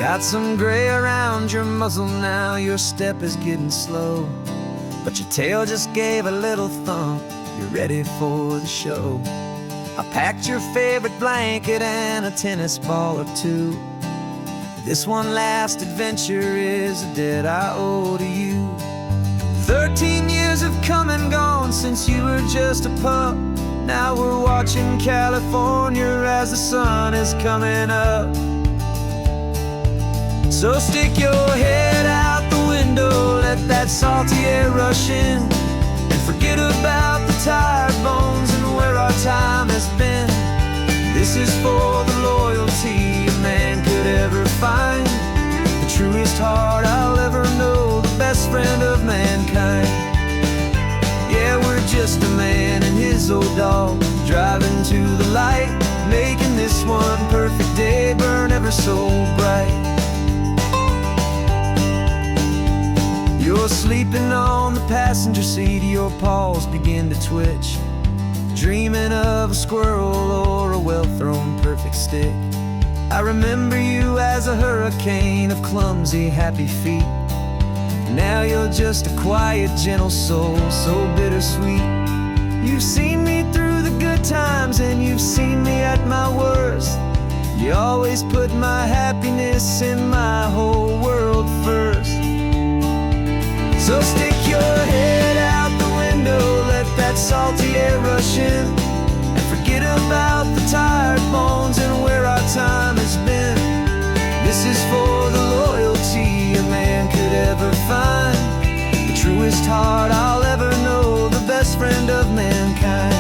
Got some gray around your muzzle now, your step is getting slow, but your tail just gave a little thump, you're ready for the show. I packed your favorite blanket and a tennis ball or two. This one last adventure is a debt I owe to you. 13 years have come and gone since you were just a pup. Now we're watching California as the sun is coming up. So stick your head out the window, let that salty air rush in, and forget about the tired bones and where our time has been. This is for the loyalty a man could ever find, the truest heart I'll ever know, the best friend of mankind. Yeah, we're just a man and his old dog, driving to the light, making this one perfect day burn ever so bright. You're sleeping on the passenger seat, your paws begin to twitch, dreaming of a squirrel or a well-thrown perfect stick. I remember you as a hurricane of clumsy, happy feet. Now you're just a quiet, gentle soul, so bittersweet. You've seen me through the good times and you've seen me at my worst. You always put my happiness in my whole world first. So stick your head out the window, let that salty air rush in, and forget about the tired bones and where our time has been. This is for the loyalty a man could ever find, the truest heart I'll ever know, the best friend of mankind.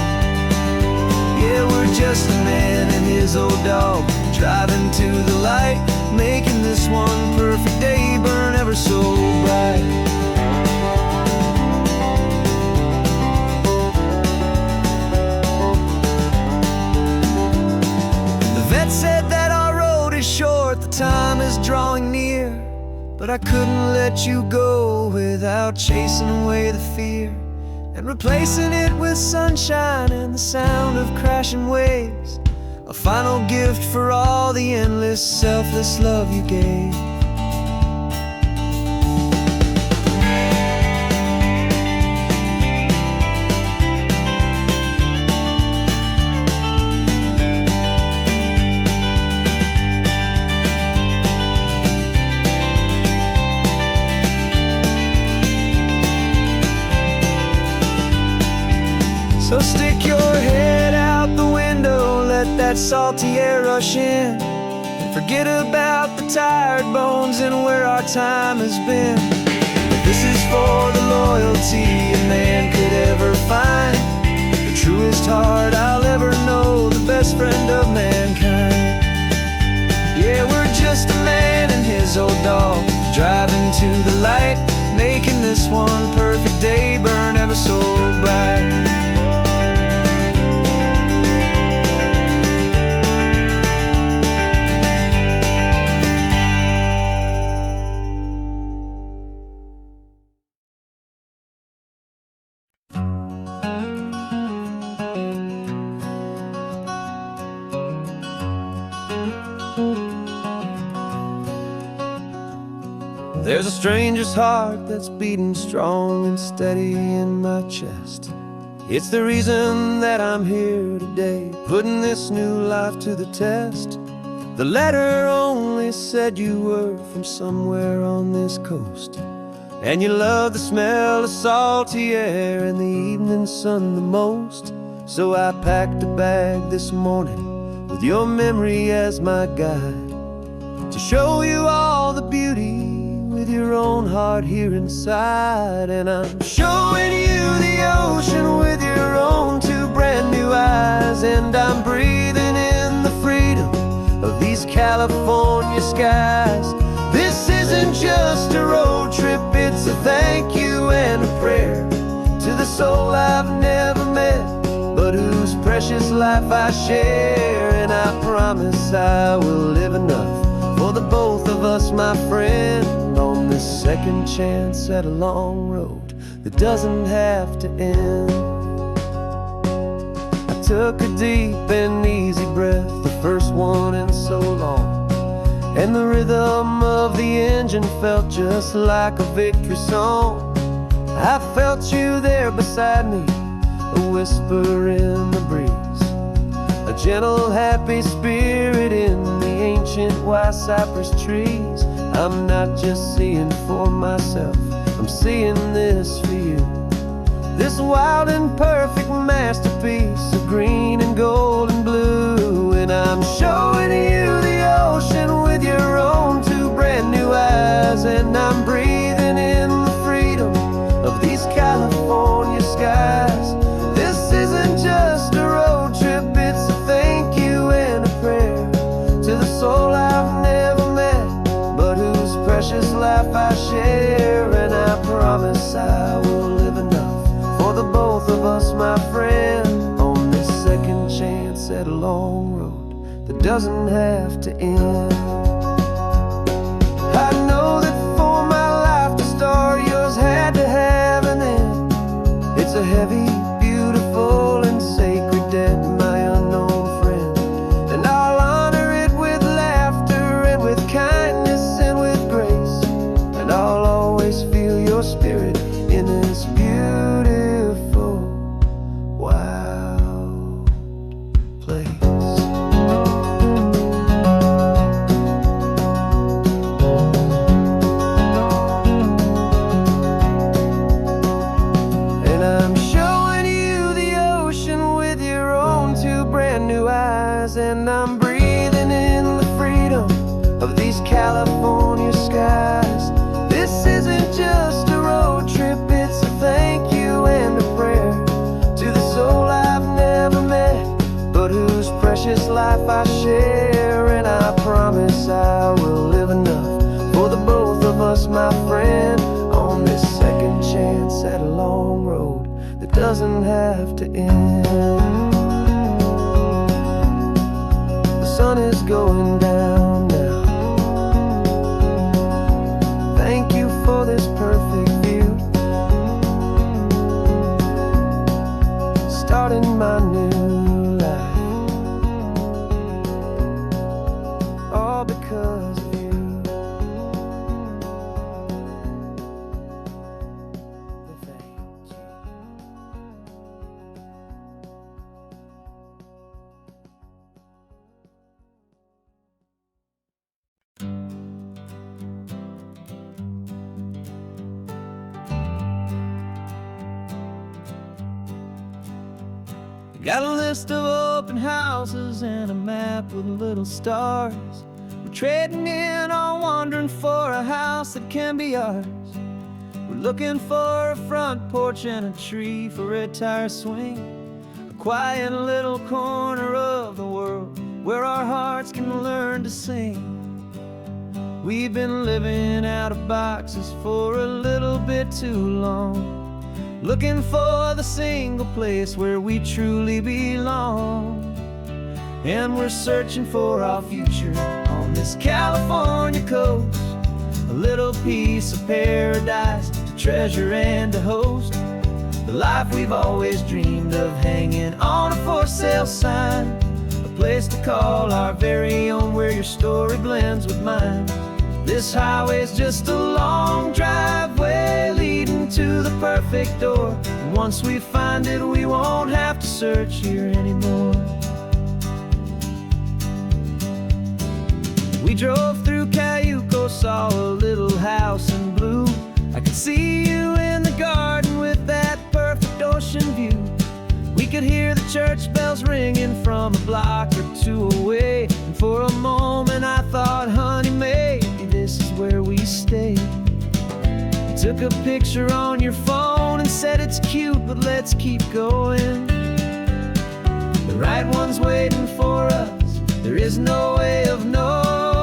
Yeah, we're just a man and his old dog, driving to the light, making this one perfect day burn ever so bright. Said that our road is short, the time is drawing near, but I couldn't let you go without chasing away the fear and replacing it with sunshine and the sound of crashing waves, a final gift for all the endless, selfless love you gave. So stick your head out the window, let that salty air rush in, and forget about the tired bones and where our time has been. This is for the loyalty a man could ever find, the truest heart I'll ever know, the best friend of mankind. Yeah, we're just a man and his old dog, driving to the light, making this one perfect day burn ever so bright. There's a stranger's heart that's beating strong and steady in my chest. It's the reason that I'm here today, putting this new life to the test. The letter only said you were from somewhere on this coast, and you love the smell of salty air and the evening sun the most. So I packed a bag this morning with your memory as my guide, to show you all the beauty with your own heart here inside. And I'm showing you the ocean with your own two brand new eyes, and I'm breathing in the freedom of these California skies. This isn't just a road trip, it's a thank you and a prayer to the soul I've never met, but whose precious life I share. And I promise I will live enough for the both of us, my friend, on this second chance at a long road that doesn't have to end. I took a deep and easy breath, the first one in so long, and the rhythm of the engine felt just like a victory song. I felt you there beside me, a whisper in the breeze, a gentle, happy spirit in the ancient white cypress trees. I'm not just seeing for myself, I'm seeing this for you. This wild and perfect masterpiece of green and gold and blue. And I'm showing you the ocean with your own two brand new eyes. And I'm breathing in the freedom of these California skies. This isn't just a road trip, it's a thank you and a prayer to the soul I've never met, but whose precious life I share. And I promise I will live enough for the both of us, my friend, on this second chance at a long road that doesn't have to end. I know that for my life to start, yours had to have an end. It's a heavy, beautiful, and sacred debt, my unknown friend, and I'll honor it with laughter and with kindness and with grace, and I'll always feel your spirit in this beautiful, wild place. And I'm showing you the ocean with your own two brand new eyes. And I'm breathing in the freedom of these California skies. This isn't just a road trip, it's a thank you and a prayer to the soul I've never met, but whose precious life I share. And I promise I will live enough for the both of us, my friend, on this second chance at a long road that doesn't have to end. The sun is going down now. Thank you for this perfect view, starting my new life, all because of you. Thank you. Got a list of open houses and a map with little stars. We're trading in or wandering for a house that can be ours. We're looking for a front porch and a tree for a tire swing, a quiet little corner of the world where our hearts can learn to sing. We've been living out of boxes for a little bit too long, looking for the single place where we truly belong. And we're searching for our future on this California coast, a little piece of paradise to treasure and to host, the life we've always dreamed of hanging on a for sale sign, a place to call our very own where your story blends with mine. This highway's just a long driveway leading to the perfect door. And once we find it, we won't have to search here anymore. We drove through Cayuco, saw a little house in blue. I could see you in the garden with that perfect ocean view. We could hear the church bells ringing from a block or two away. And for a moment I thought, honey, maybe this is where we stay. You took a picture on your phone and said it's cute, but let's keep going. The right one's waiting for us, there is no way of knowing.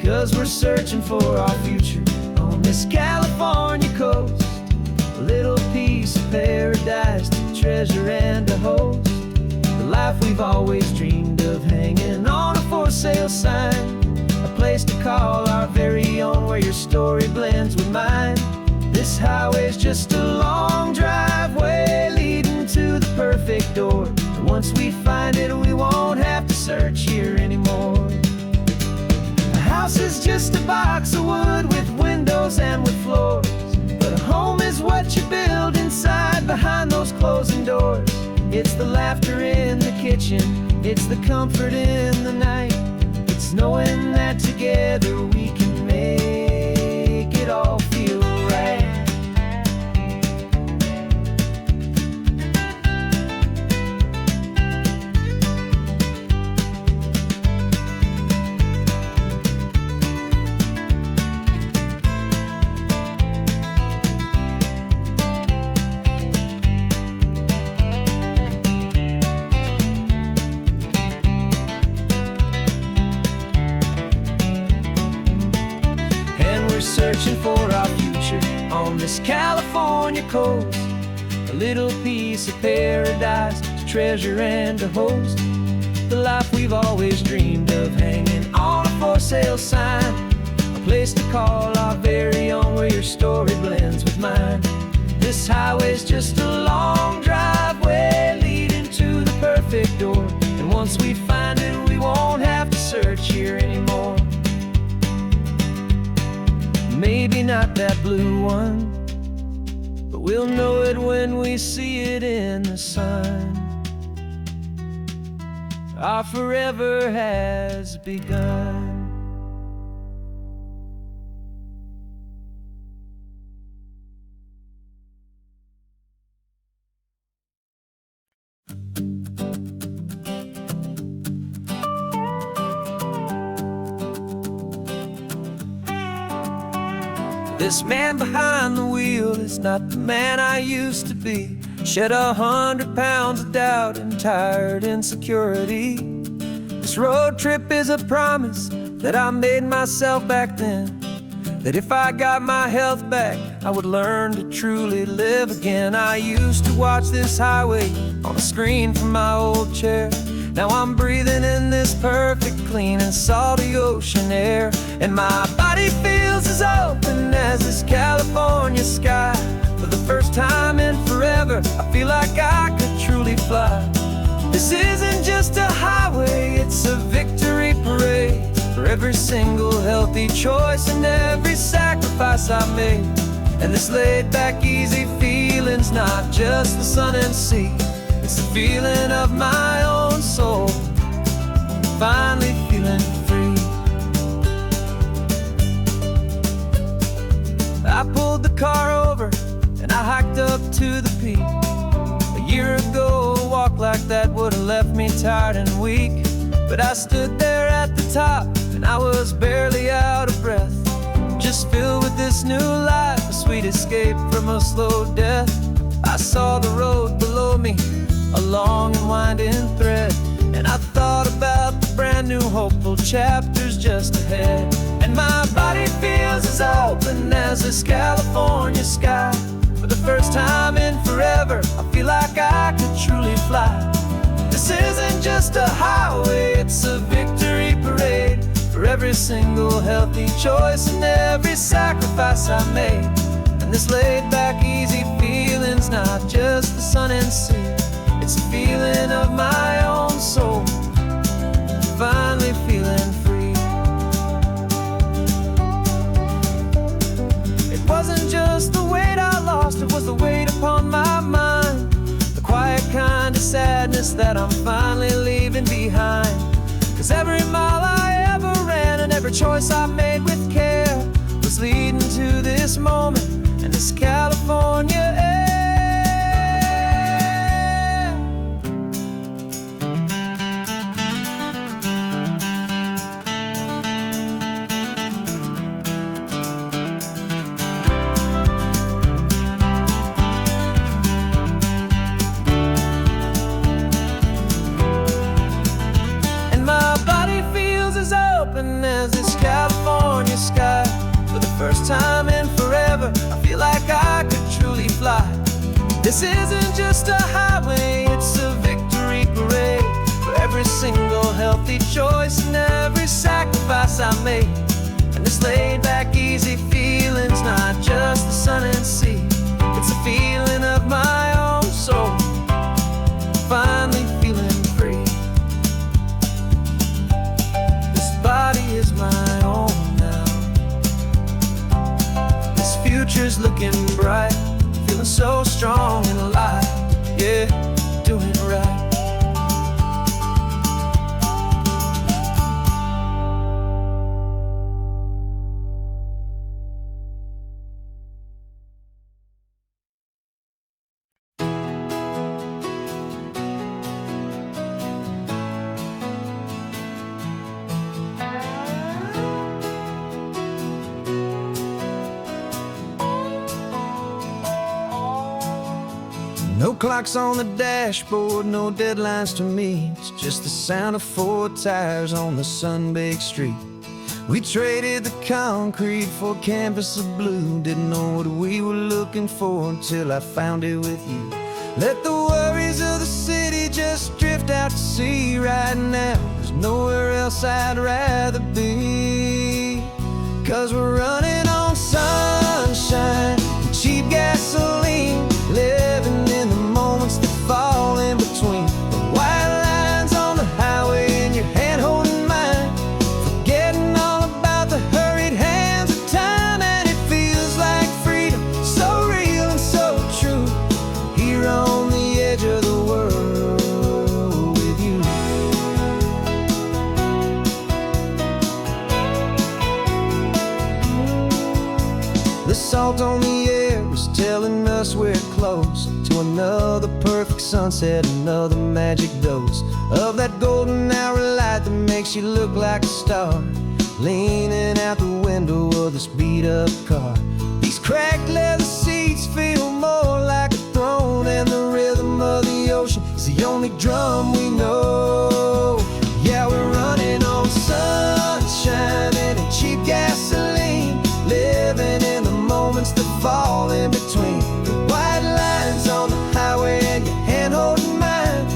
'Cause we're searching for our future on this California coast, a little piece of paradise to treasure and to host, the life we've always dreamed of hanging on a for sale sign, a place to call our very own where your story blends with mine. This highway's just a long driveway leading to the perfect door. And once we find it, we won't have to search here anymore. house is just a box of wood with windows and with floors. But a home is what you build inside behind those closing doors. It's the laughter in the kitchen, it's the comfort in the night. It's knowing that together we can make it all feel right. Searching for our future on this California coast, a little piece of paradise to treasure and to host. The life we've always dreamed of, hanging on a for sale sign, a place to call our very own, where your story blends with mine. This highway's just a long driveway leading to the perfect door, and once we find it, we won't have to search here anymore. Maybe not that blue one, but we'll know it when we see it in the sun. Our forever has begun. This man behind the wheel is not the man I used to be. Shed 100 pounds of doubt and tired insecurity. This road trip is a promise that I made myself back then, that if I got my health back, I would learn to truly live again. I used to watch this highway on a screen from my old chair. Now I'm breathing in this perfect, clean and salty ocean air, and my body feels as open as this California sky. For the first time in forever, I feel like I could truly fly. This isn't just a highway, it's a victory parade for every single healthy choice and every sacrifice I made. And this laid back, easy feeling's not just the sun and sea, it's the feeling of my own soul, finally feeling free. I pulled the car over and I hiked up to the peak. A year ago, a walk like that would have left me tired and weak, but I stood there at the top and I was barely out of breath, just filled with this new life, a sweet escape from a slow death. I saw the road below me, a long and winding thread, and I thought about the brand new hopeful chapters just ahead. And my body feels as open as this California sky. For the first time in forever, I feel like I could truly fly. This isn't just a highway, it's a victory parade for every single healthy choice and every sacrifice I made. And this laid back, easy feeling's not just the sun and sea, it's a feeling of my own soul, finally feeling free. It wasn't just the weight I lost, it was the weight upon my mind, the quiet kind of sadness that I'm finally leaving behind. Cause every mile I ever ran and every choice I made with care was leading to this moment and this California air. As this California sky, for the first time in forever, I feel like I could truly fly. This isn't just a highway, it's a victory parade for every single healthy choice and every sacrifice I made. And this laid back, easy feeling's not just the sun and sea, it's a feeling of my own soul, finally feeling free. Body is my own. looking bright, feeling so strong and alive. Yeah, doing right. No clocks on the dashboard, no deadlines to meet. It's just the sound of 4 tires on the sun-baked street. We traded the concrete for a canvas of blue. Didn't know what we were looking for until I found it with you. Let the worries of the city just drift out to sea right now. There's nowhere else I'd rather be. 'Cause we're running on sunshine and cheap gasoline, living in the moments that fall in between. The white lines on the highway and your hand holding mine, forgetting all about the hurried hands of time. And it feels like freedom, so real and so true, here on the edge of the world with you. The salt on the air is telling us we're close to another perfect sunset, another magic dose of that golden hour light that makes you look like a star, leaning out the window of this beat-up car. These cracked leather seats feel more like a throne, and the rhythm of the ocean is the only drum we know. Yeah, we're running on sunshine and cheap gasoline, living in the moments that fall in between. The white lines on the highway and your hand holding mine,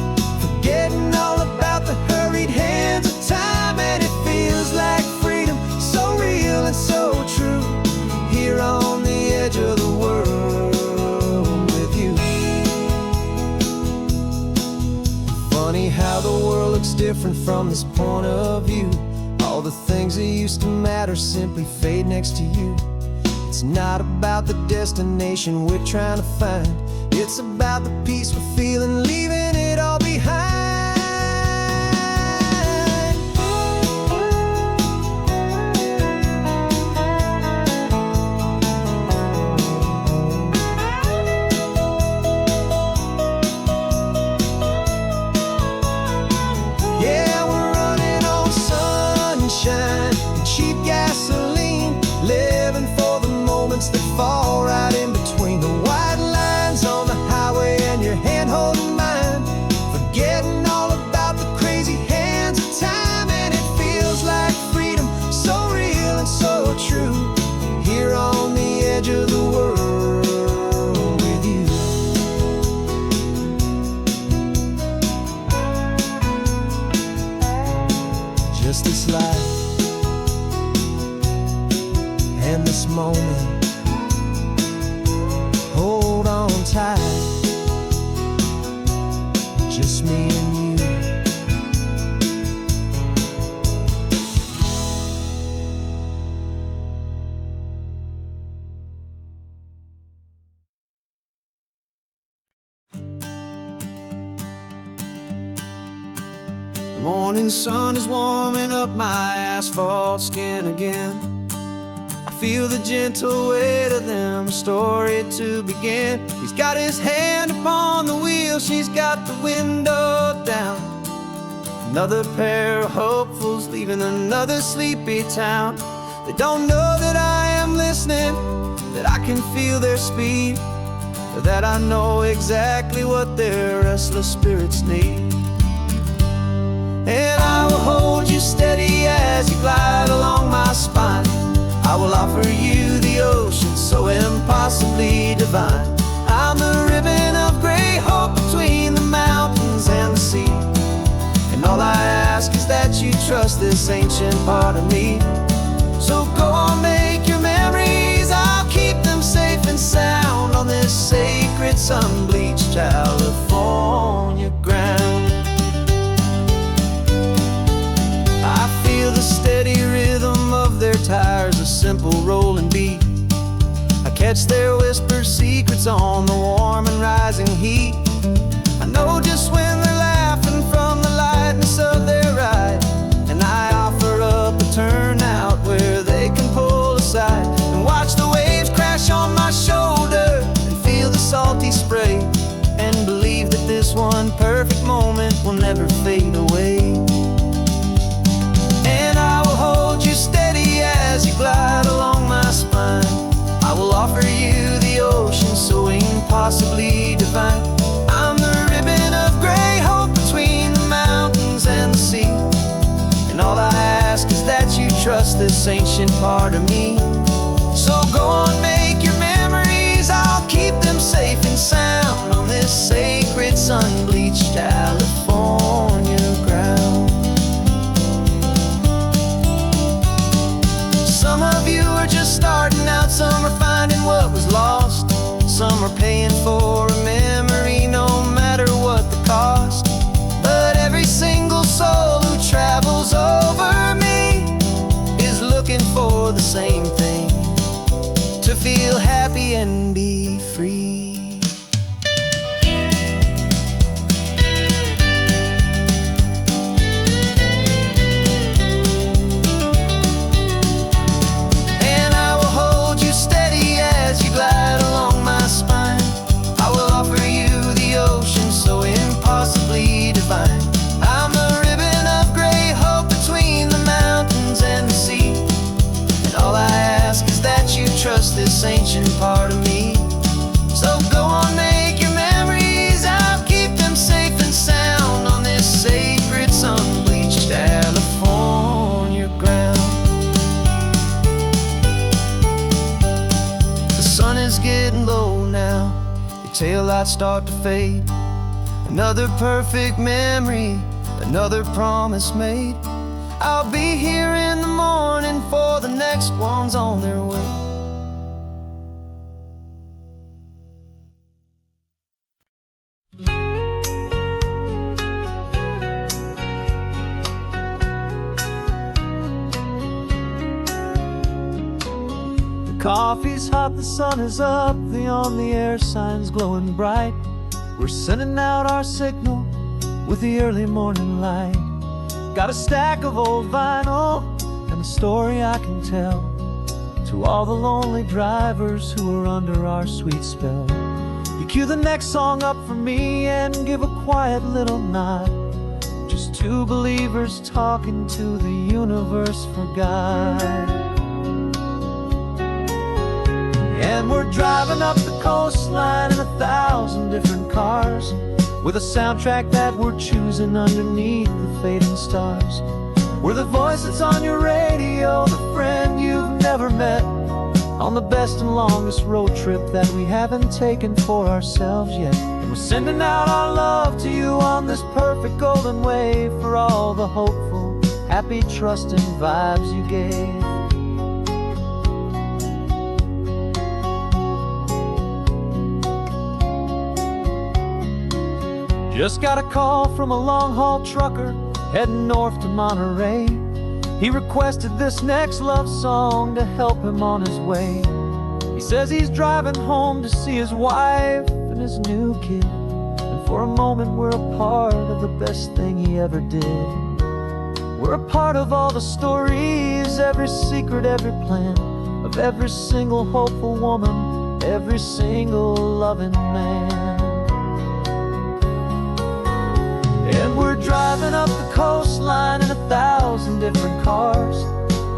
forgetting all about the hurried hands of time. And it feels like freedom, so real and so true, here on the edge of the world with you. Funny how the world looks different from this point of view. All the things that used to matter simply fade next to you. It's not about the destination we're trying to find, it's about the peace we're feeling, leaving it all behind. Yeah, we're running on sunshine and cheap gasoline, living for the moments that fall right in between. The white lines on the highway and your hand holding mine, forgetting all about the crazy hands of time. And it feels like freedom, so real and so true, here on the edge of the world with you. Just this life and this moment, hold on tight, just me and you. The morning sun is warming up my asphalt skin again. Feel the gentle weight of them, a story to begin. He's got his hand upon the wheel, she's got the window down. Another pair of hopefuls leaving another sleepy town. They don't know that I am listening, that I can feel their speed, or that I know exactly what their restless spirits need. And I will hold you steady as you glide along my spine. I will offer you the ocean so impossibly divine. I'm the ribbon of gray hope between the mountains and the sea. And all I ask is that you trust this ancient part of me. So go on, make your memories, I'll keep them safe and sound on this sacred sun-bleached California ground. I feel the steady rhythm of their tires, a simple rolling beat. I catch their whispered secrets on the warm and rising heat. I know just when they're laughing from the lightness of their ride, and I offer up a turnout where they can pull aside and watch the waves crash on my shoulder and feel the salty spray, and believe that this one perfect moment will never fade away. And I will hold you steady as you glide along my spine. I will offer you the ocean so impossibly divine. I'm the ribbon of gray hope between the mountains and the sea, and all I ask is that you trust this ancient part of me. So go on, make your memories, I'll keep them safe and sound on this sacred sun-bleached California ground. Some of you are just starting out, some are finding what was lost, some are paying for a memory no matter what the cost. But every single soul who travels over me is looking for the same thing: to feel happy and be free. And I will hold you steady as you glide along my spine. I will offer you the ocean so impossibly divine. I'm a ribbon of gray hope between the mountains and the sea, and all I ask is that you trust this ancient part of me. So go on, make your memories, I'll keep them safe and sound on this sacred sun-bleached California ground. The sun is getting low now, your taillights start to fade. Another perfect memory, another promise made. I'll be here in the morning for the next ones on their way. The coffee's hot, the sun is up, the on the air sign's glowing bright. We're sending out our signal with the early morning light. Got a stack of old vinyl and a story I can tell to all the lonely drivers who are under our sweet spell. You cue the next song up for me and give a quiet little nod. Just two believers talking to the universe for God. And we're driving up the coastline in 1,000 different cars, with a soundtrack that we're choosing underneath the fading stars. We're the voice that's on your radio, the friend you've never met, on the best and longest road trip that we haven't taken for ourselves yet. And we're sending out our love to you on this perfect golden wave, for all the hopeful, happy, trusting vibes you gave. Just got a call from a long-haul trucker heading north to Monterey. He requested this next love song to help him on his way. He says he's driving home to see his wife and his new kid, and for a moment we're a part of the best thing he ever did. We're a part of all the stories, every secret, every plan, of every single hopeful woman, every single loving man. And we're driving up the coastline in 1,000 different cars,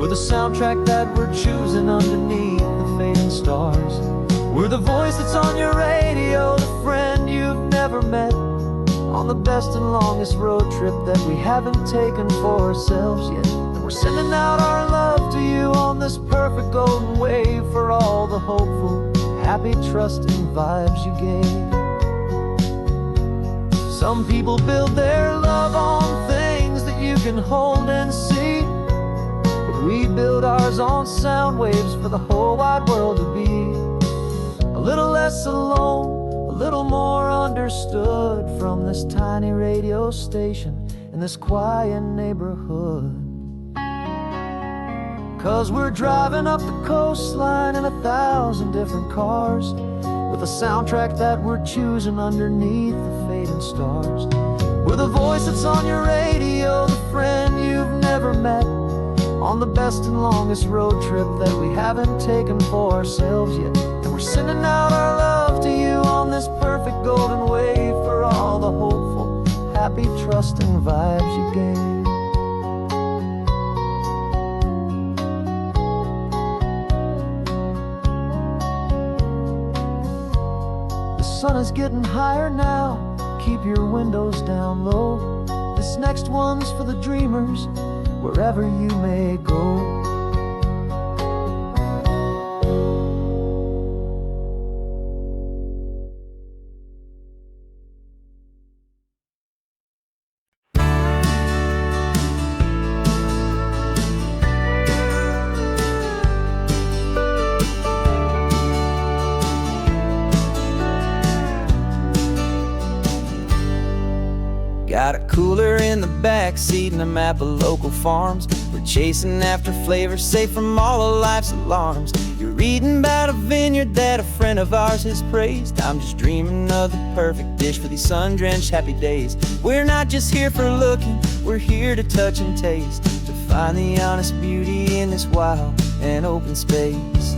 with a soundtrack that we're choosing underneath the fading stars. We're the voice that's on your radio, the friend you've never met, on the best and longest road trip that we haven't taken for ourselves yet. And we're sending out our love to you on this perfect golden wave, for all the hopeful, happy, trusting vibes you gave. Some people build their love on things that you can hold and see, but we build ours on sound waves for the whole wide world to be a little less alone, a little more understood, from this tiny radio station in this quiet neighborhood. 'Cause we're driving up the coastline in 1,000 different cars, with a soundtrack that we're choosing underneath the fading stars. We're the voice that's on your radio, the friend you've never met, on the best and longest road trip that we haven't taken for ourselves yet. And we're sending out our love to you on this perfect golden wave, for all the hopeful, happy, trusting vibes you gave. The sun is getting higher now, keep your windows down low. This next one's for the dreamers, wherever you may go. Got a cooler in the back seat and a map of local farms. We're chasing after flavors safe from all of life's alarms. You're reading about a vineyard that a friend of ours has praised. I'm just dreaming of the perfect dish for these sun-drenched happy days. We're not just here for looking, we're here to touch and taste, to find the honest beauty in this wild and open space.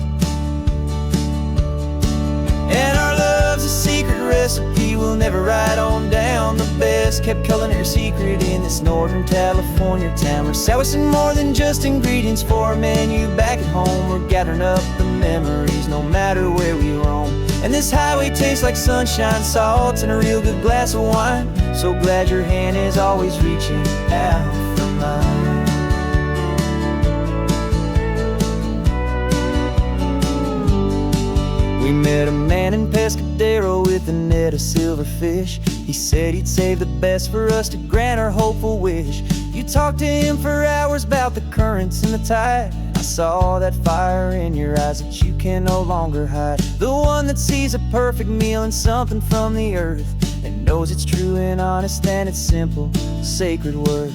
And our love's a secret recipe we'll never write on down. The best kept culinary secret in this Northern California town. We're selling more than just ingredients for a menu back at home. We're gathering up the memories no matter where we roam. And this highway tastes like sunshine, salt, and a real good glass of wine. So glad your hand is always reaching out for mine. We met a man in Pescadero with a net of silverfish. He said he'd save the best for us to grant our hopeful wish. You talked to him for hours about the currents and the tide. I saw that fire in your eyes that you can no longer hide. The one that sees a perfect meal and something from the earth, and knows it's true and honest and it's simple, sacred worth.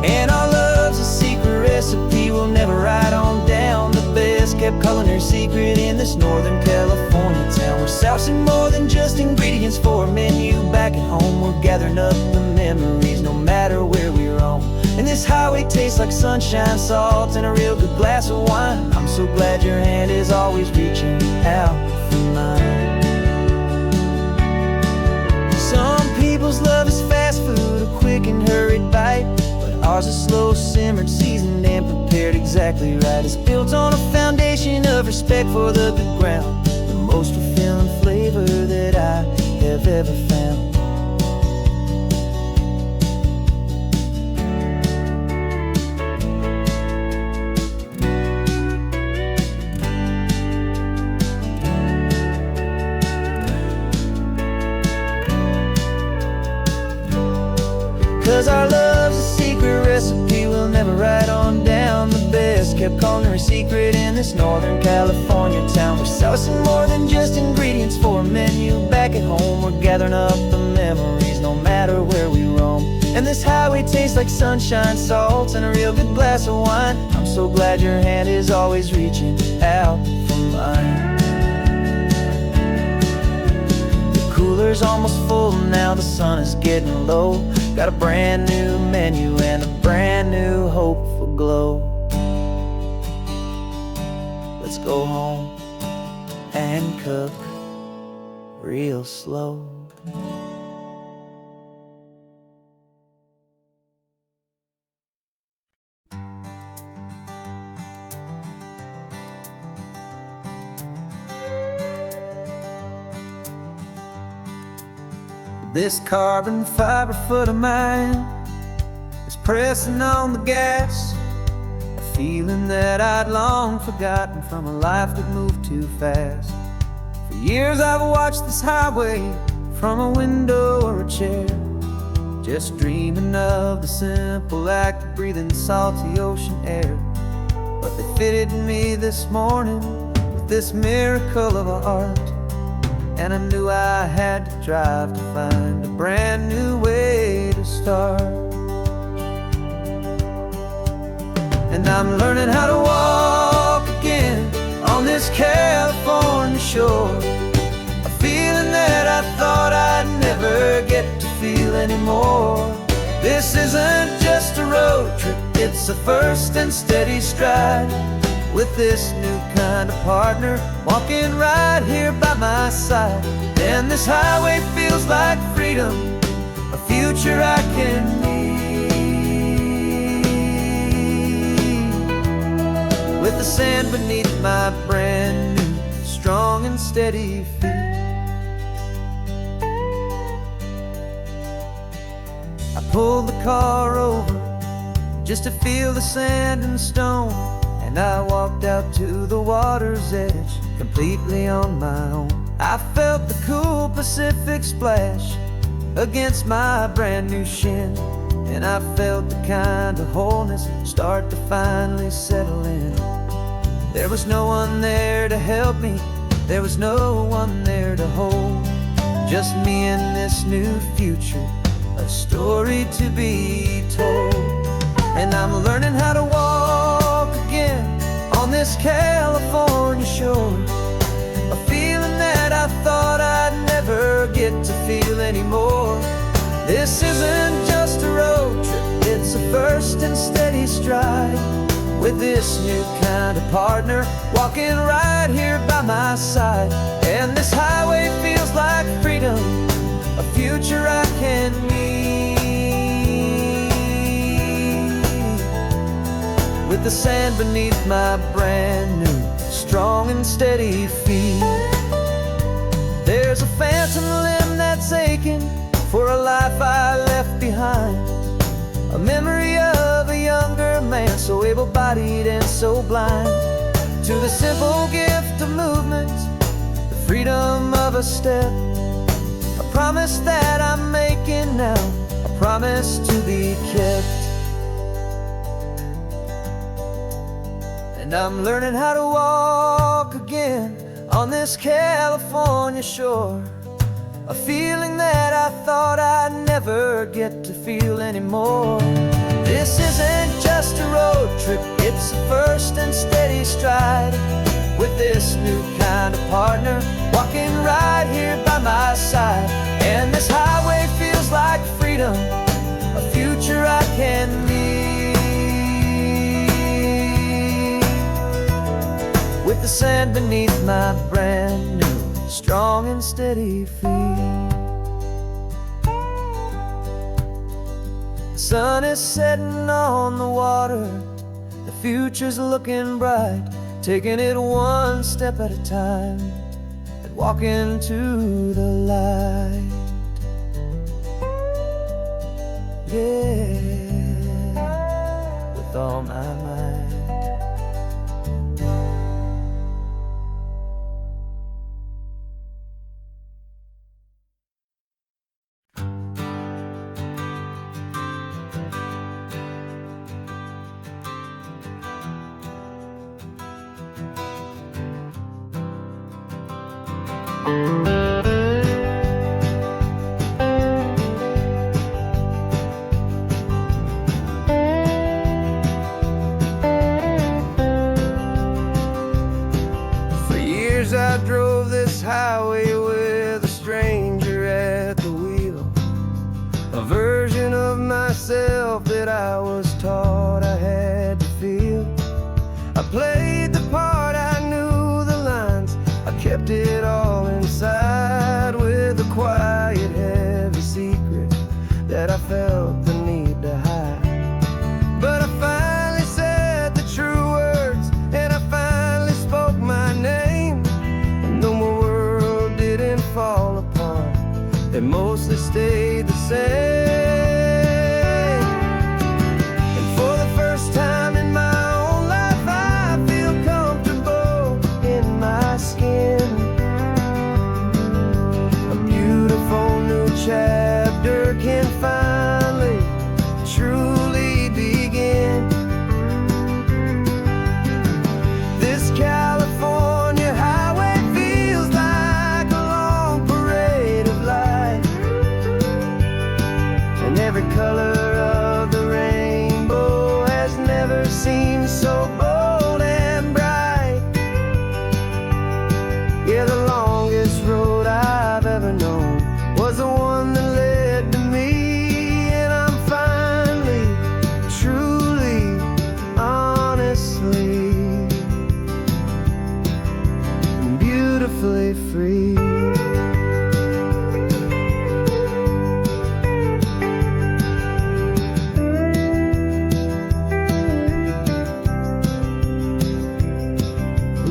And our love's a secret recipe we'll never write on down. The best kept culinary secret in this Northern California town. We're sourcing more than just ingredients for a menu back at home. We're gathering up the memories no matter where we roam. And this highway tastes like sunshine, salt, and a real good glass of wine. I'm so glad your hand is always reaching out for mine. Some people's love is fast food, a quick and hurried bite. Ours is slow simmered, seasoned and prepared exactly right. It's built on a foundation of respect for the good ground, the most fulfilling flavor that I have ever found. 'Cause our love's a secret recipe we'll never write on down. The best kept culinary secret in this Northern California town. We're sourcing more than just ingredients for a menu back at home. We're gathering up the memories no matter where we roam. And this highway tastes like sunshine, salt, and a real good glass of wine. I'm so glad your hand is always reaching out for mine. The cooler's almost full now, the sun is getting low. Got a brand new menu and a brand new hopeful glow. Let's go home and cook real slow. This carbon fiber foot of mine is pressing on the gas, a feeling that I'd long forgotten from a life that moved too fast. For years I've watched this highway from a window or a chair, just dreaming of the simple act of breathing salty ocean air. But they fitted me this morning with this miracle of art, and I knew I had to drive to find a brand new way to start. And I'm learning how to walk again on this California shore, a feeling that I thought I'd never get to feel anymore. This isn't just a road trip, it's a first and steady stride, with this new kind of partner walking right here by my side. And this highway feels like freedom, a future I can need, with the sand beneath my brand new strong and steady feet. I pulled the car over just to feel the sand and stone, and I walked out to the water's edge completely on my own. I felt the cool Pacific splash against my brand new shin, and I felt the kind of wholeness start to finally settle in. There was no one there to help me, there was no one there to hold, just me and this new future, a story to be told. And I'm learning how to walk again on this California shore, a feeling that I thought I'd never get to feel anymore. This isn't just a road trip, it's a first and steady stride, with this new kind of partner walking right here by my side. And this highway feels like freedom, a future I can need, with the sand beneath my brand new strong and steady feet. There's a phantom limb that's aching for a life I left behind, a memory of a younger man, so able-bodied and so blind, to the simple gift of movement, the freedom of a step, a promise that I'm making now, a promise to be kept. And I'm learning how to walk again on this California shore, a feeling that I thought I'd never get to feel anymore. This isn't just a road trip, it's a first and steady stride, with this new kind of partner walking right here by my side. And this highway feels like freedom, a future I can need, with the sand beneath my brand new strong and steady feet. The sun is setting on the water, the future's looking bright, taking it one step at a time and walking to the light. Yeah, with all my might. For years I drove this highway with a stranger at the wheel, a version of myself that I was taught I had to feel. I played the part, I knew the lines, I kept it all inside, with a quiet, heavy secret that I felt the need to hide. But I finally said the true words, and I finally spoke my name, and though my world didn't fall apart, it mostly stayed the same. And for the first time in my own life, I feel comfortable in my skin. beautifully free.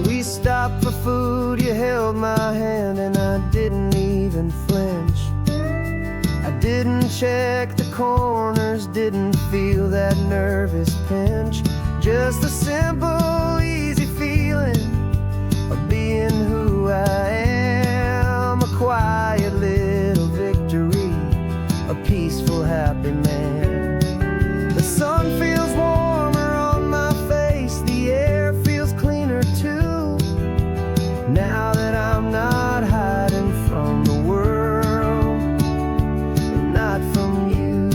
We stopped for food, you held my hand, and I didn't even flinch. I didn't check the corners, didn't feel that nervous pinch. Just a simple, easy feeling of being who I am. A quiet little victory, a peaceful, happy man. The sun feels warmer on my face, the air feels cleaner too. Now that I'm not hiding from the world, and not from you.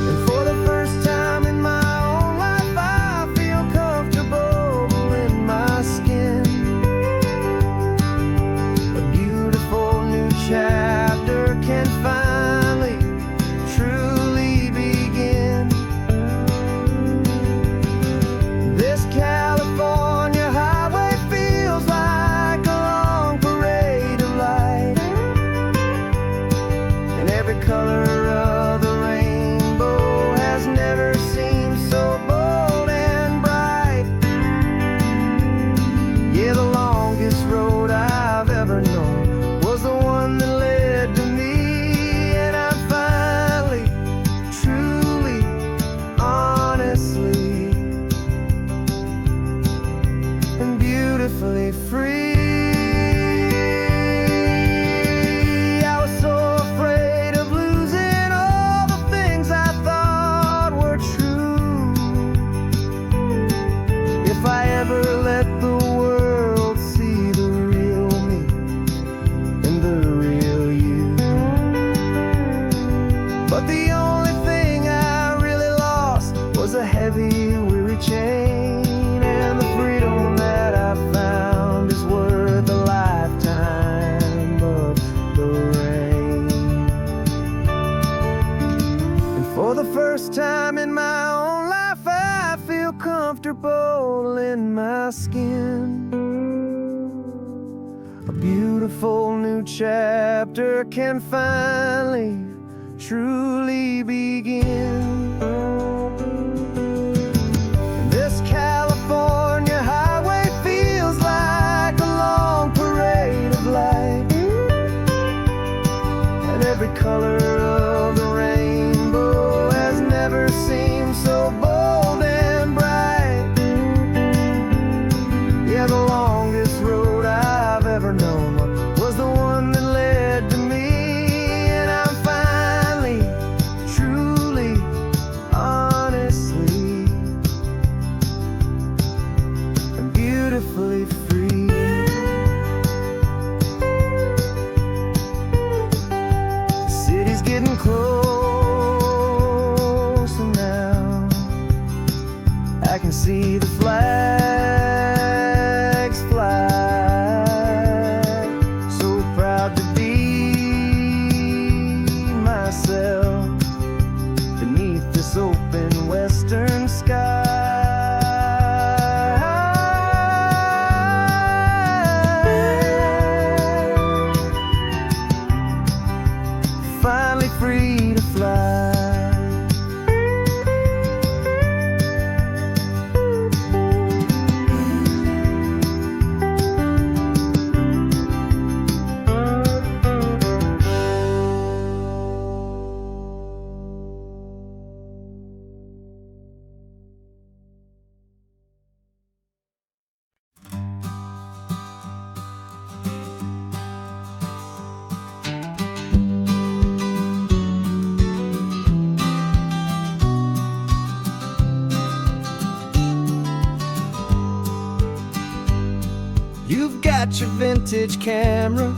And for the first time in my own life, I feel comfortable in my skin. A beautiful new chapter can finally, truly begin. This California highway feels like a long parade of light, and every color of the rainbow has never seemed so bold and bright. Yeah, the longest road I've ever known was the one that led to me, and I'm finally, truly, honestly, and beautifully free. I was so afraid of losing all the things I thought were true. If I ever let the world see the real me and the real you. But the only thing I really lost was a heavy, weary chain, and the freedom that I found is worth a lifetime of the rain. And for the first time in my own life, I feel comfortable in my skin. A beautiful new chapter can finally, truly begin. This California highway feels like a long parade of light, and every color of the rainbow has never seemed so bold and bright. Yeah, the longest road I've ever known was the one that led to me, and I'm finally, truly, honestly, and beautifully free. The city's getting closer now. I can see the flags fly. So proud to be myself beneath this open western sky. Finally free to fly. You've got your vintage camera,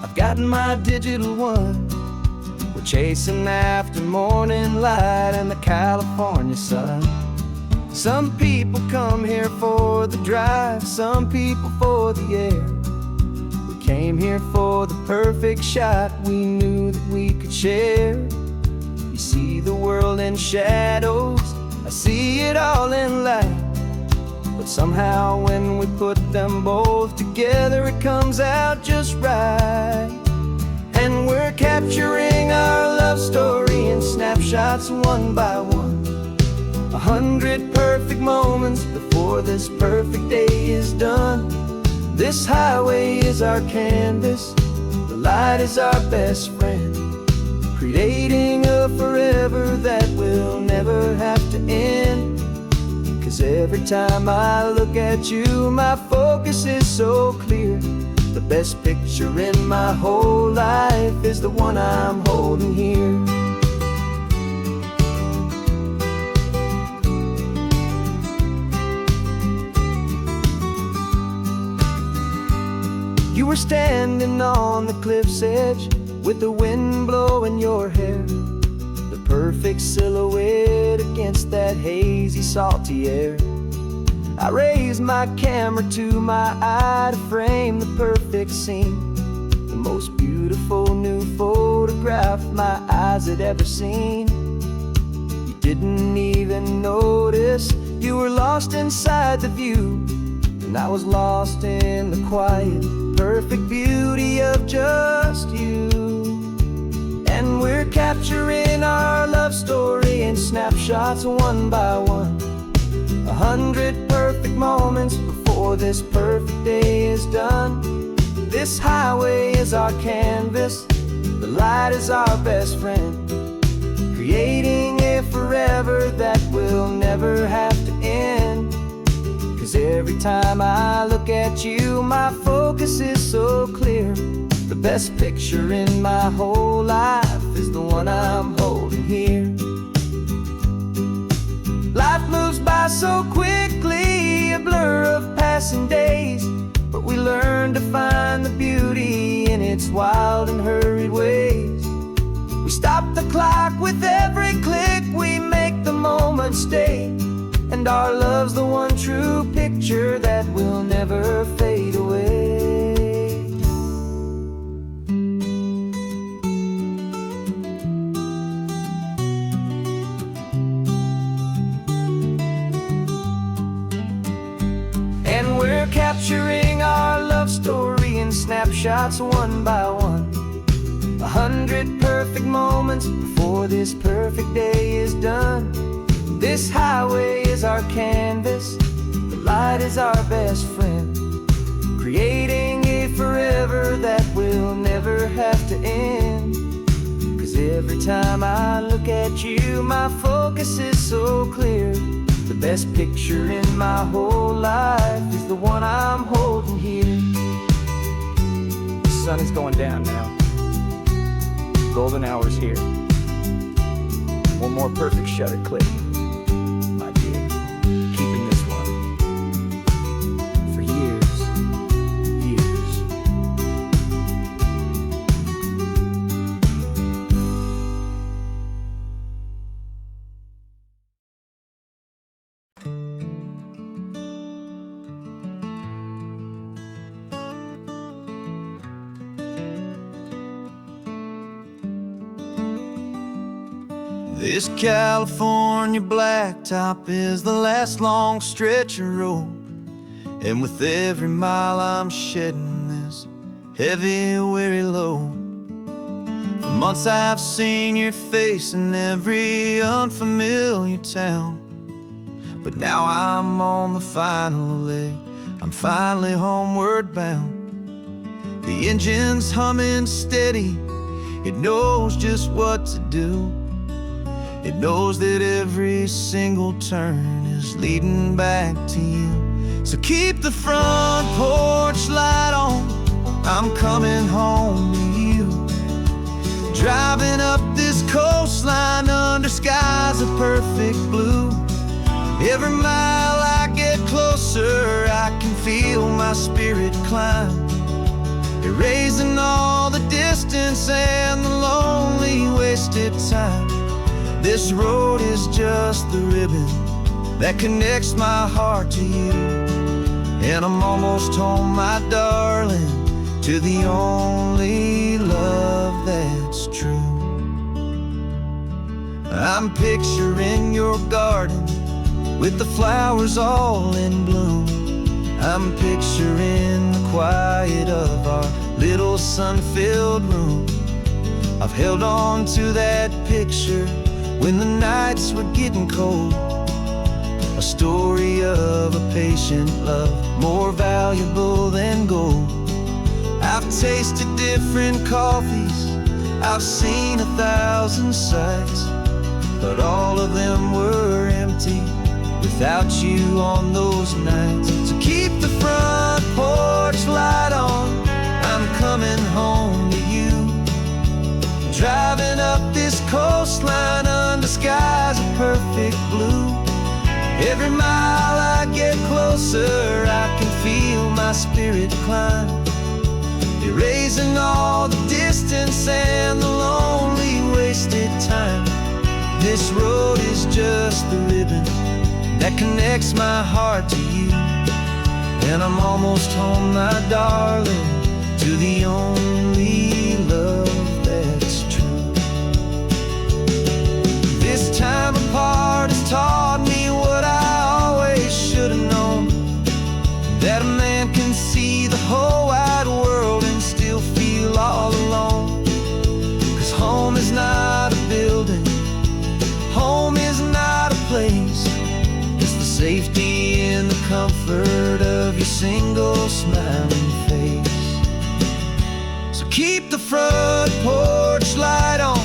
I've got my digital one. We're chasing after morning light and the California sun. Some people come here for the drive, some people for the air. We came here for the perfect shot we knew that we could share. You see the world in shadows, I see it all in light. But But somehow when we put them both together, it comes out just right. And we're capturing our love story in snapshots one by one. 100 perfect moments before this perfect day is done. This highway is our canvas, the light is our best friend, creating a forever that will never have to end. 'Cause every time I look at you, my focus is so clear. The best picture in my whole life is the one I'm holding here. You were standing on the cliff's edge with the wind blowing your hair, the perfect silhouette against that hazy, salty air. I raised my camera to my eye to frame the perfect scene, the most beautiful new photograph my eyes had ever seen. You didn't even notice you were lost inside the view, and I was lost in the quiet, perfect beauty of just you. And we're capturing our love story in snapshots one by one. 100 perfect moments before this perfect day is done. This highway is our canvas, the light is our best friend, creating a forever that will never have to end. 'Cause every time I look at you, my focus is so clear. The best picture in my whole life is the one I'm holding here. Life moves by so quickly, a blur of passing days, but we learn to find the beauty in its wild and hurried ways. We stop the clock with every click, we make the moment stay, and our love's the one true picture that will never fade away. Capturing our love story in snapshots one by one. 100 perfect moments before this perfect day is done. This highway is our canvas, the light is our best friend, creating a forever that will never have to end. 'Cause every time I look at you, my focus is so clear. The best picture in my whole life is the one I'm holding here. The sun is going down now. Golden hour's here. One more perfect shutter click, my dear. Keeping this one for years, years. This California blacktop is the last long stretch of road, and with every mile I'm shedding this heavy, weary load. For months I've seen your face in every unfamiliar town, but now I'm on the final leg, I'm finally homeward bound. The engine's humming steady, it knows just what to do. It knows that every single turn is leading back to you. So keep the front porch light on, I'm coming home to you. Driving up this coastline under skies of perfect blue. Every mile I get closer, I can feel my spirit climb, erasing all the distance and the lonely wasted time. This road is just the ribbon that connects my heart to you, and I'm almost home, my darling, to the only love that's true. I'm picturing your garden with the flowers all in bloom. I'm picturing the quiet of our little sun-filled room. I've held on to that picture when the nights were getting cold. A story of a patient love, more valuable than gold. I've tasted different coffees, I've seen 1,000 sights, but all of them were empty without you on those nights. So keep the front porch light on, I'm coming home to you. Driving up this coastline under skies of perfect blue. Every mile I get closer, I can feel my spirit climb, erasing all the distance and the lonely wasted time. This road is just the ribbon that connects my heart to you. And I'm almost home, my darling, to the only love that's true. This time apart has taught me what I always should have known, that a man can see the whole wide world and still feel all alone. 'Cause home is not a building, home is not a place, it's the safety and the comfort of your single smiling face. So keep the front porch light on,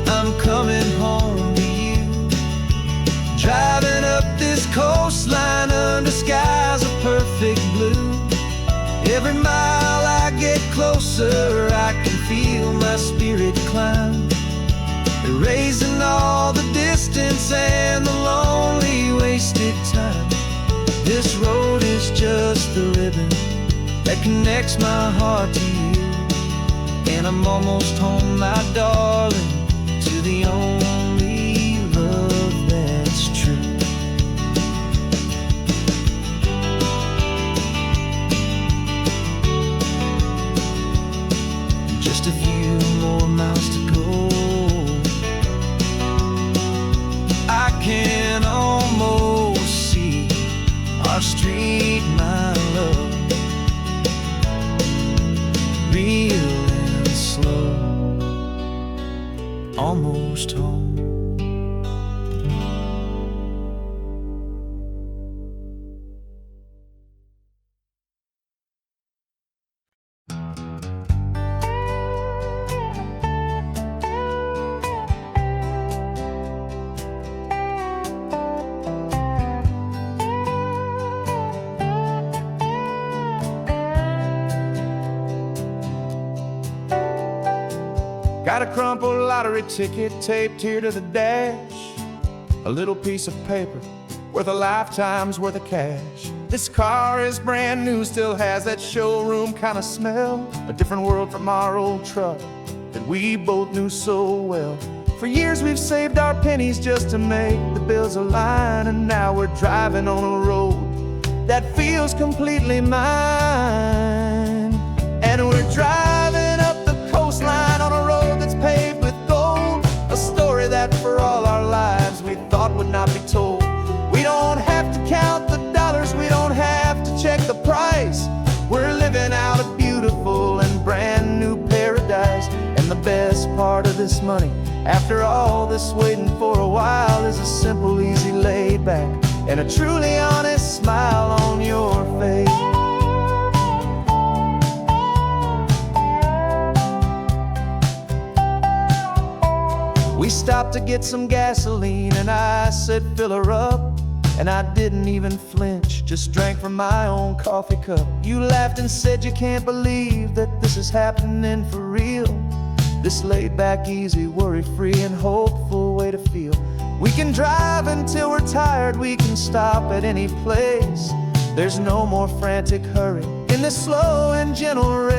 I'm coming home to you. Driving up this coastline under skies of perfect blue. Every mile I get closer, I can feel my spirit climb, erasing all the distance and the lonely wasted time. This road is just the ribbon that connects my heart to you. And I'm almost home, my darling, to the only love that's true. Just a few more miles to go, I can almost see our street, my love, real and slow, almost home. Got a crumpled lottery ticket taped here to the dash, a little piece of paper worth a lifetime's worth of cash. This car is brand new, still has that showroom kind of smell, a different world from our old truck that we both knew so well. For years we've saved our pennies just to make the bills align, and now we're driving on a road that feels completely mine. And we're driving up the coastline on a road that's paved with gold, a story that for all our lives we thought would not be told. We don't have to count the dollars, we don't have to check the price. We're living out a beautiful and brand new paradise. And the best part of this money, after all this waiting for a while, is a simple, easy laid back and a truly honest smile on your face. We stopped to get some gasoline and I said fill her up, and I didn't even flinch, just drank from my own coffee cup. You laughed and said you can't believe that this is happening for real. This laid back, easy, worry-free and hopeful way to feel. We can drive until we're tired, we can stop at any place. There's no more frantic hurry in this slow and gentle race.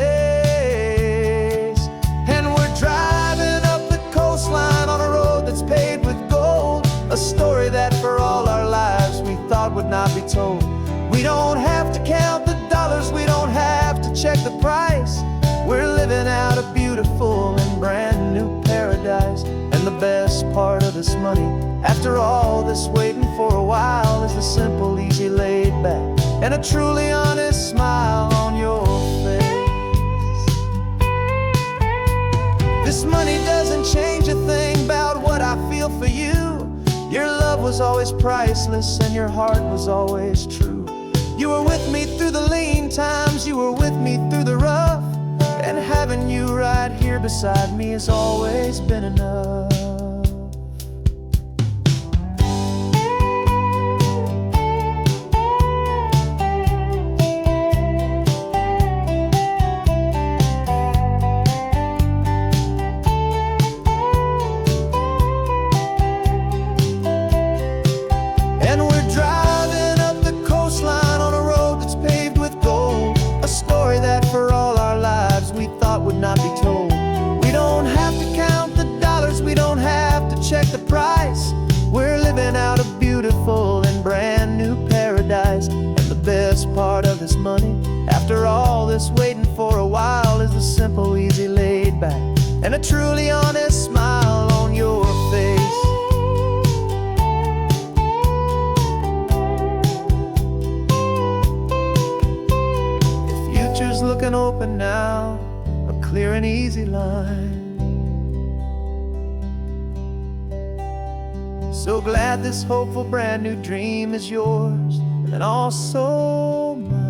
And we're driving up the coastline on a road that's paved with gold, a story that for all our lives we thought would not be told. We don't have to count the dollars, we don't have to check the price. We're living out a beautiful and brand new paradise. And the best part of this money, After all this waiting for a while is the simple, easy, laid back, and a truly honest smile on your face. This money doesn't change a thing about what I feel for you. Your love was always priceless and your heart was always true. You were with me through the lean times, you were with me through the rough, and having you right here beside me has always been enough. Not be told. We don't have to count the dollars, we don't have to check the price. We're living out a beautiful and brand new paradise. And the best part of this money, after all this waiting for a while, is the simple, easy, laid back, and a truly honest smile on your face. The future's looking open now, clear and easy line. So glad this hopeful brand new dream is yours and also mine.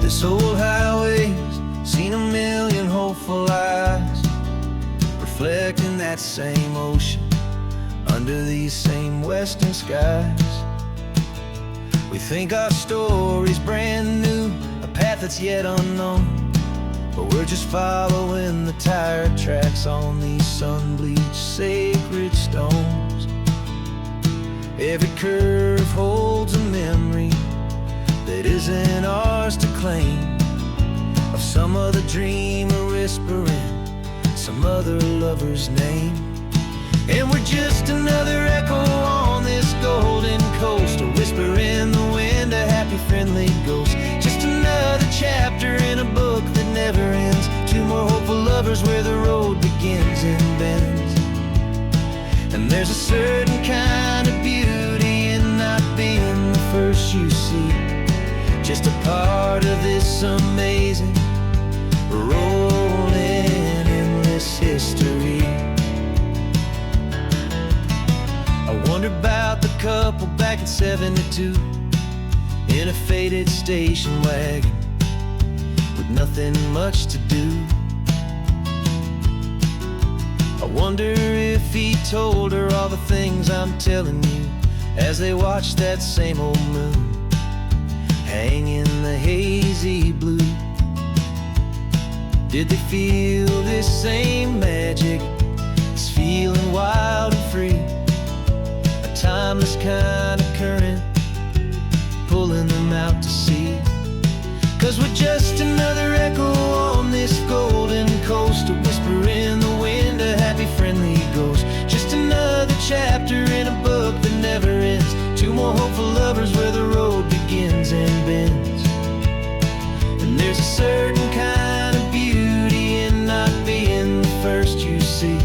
This old highway's seen a million hopeful eyes, reflecting that same ocean under these same western skies. We think our story's brand new, a path that's yet unknown, but we're just following the tire tracks on these sun-bleached sacred stones. Every curve holds a memory that isn't ours to claim, of some other dreamer whispering some other lover's name. And we're just another echo on this golden coast, a whisper in the wind, a happy friendly ghost. Just another chapter in a book that never ends, two more hopeful lovers where the road begins and bends. And there's a certain kind of beauty in not being the first you see, just a part of this amazing, rolling, endless history. I wonder about the couple back in '72 in a faded station wagon with nothing much to do. I wonder if he told her all the things I'm telling you as they watched that same old moon hang in the hazy blue. Did they feel this same magic, this feeling wild and free, a timeless kind of current pulling them out to sea? 'Cause we're just another echo on this golden coast, a whisper in the wind, a happy friendly ghost. Just another chapter in a book that never ends, two more hopeful lovers where the road begins and bends. And there's a certain kind of beauty in not being the first you see,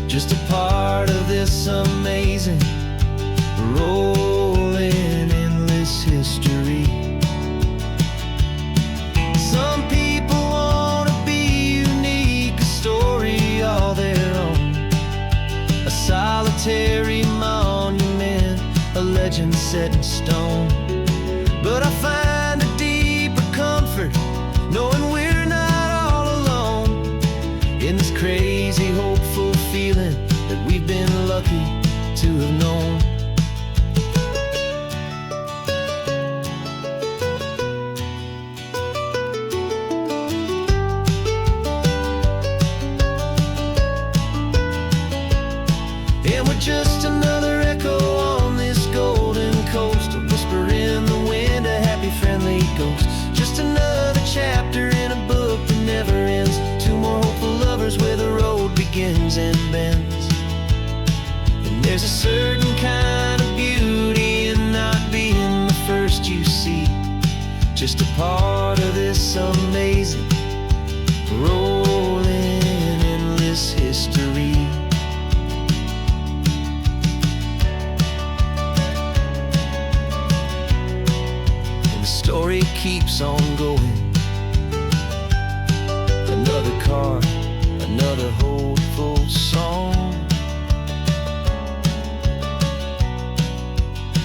just a part of this amazing, rolling, endless history. Some people want to be unique, a story all their own, a solitary monument, a legend set in stone. But I find a deeper comfort knowing we're not all alone in this crazy, hopeful feeling that we've been lucky to have known. certain kind of beauty in not being the first you see. Just a part of this amazing, rolling, endless history. And the story keeps on going. Another car, another hopeful song,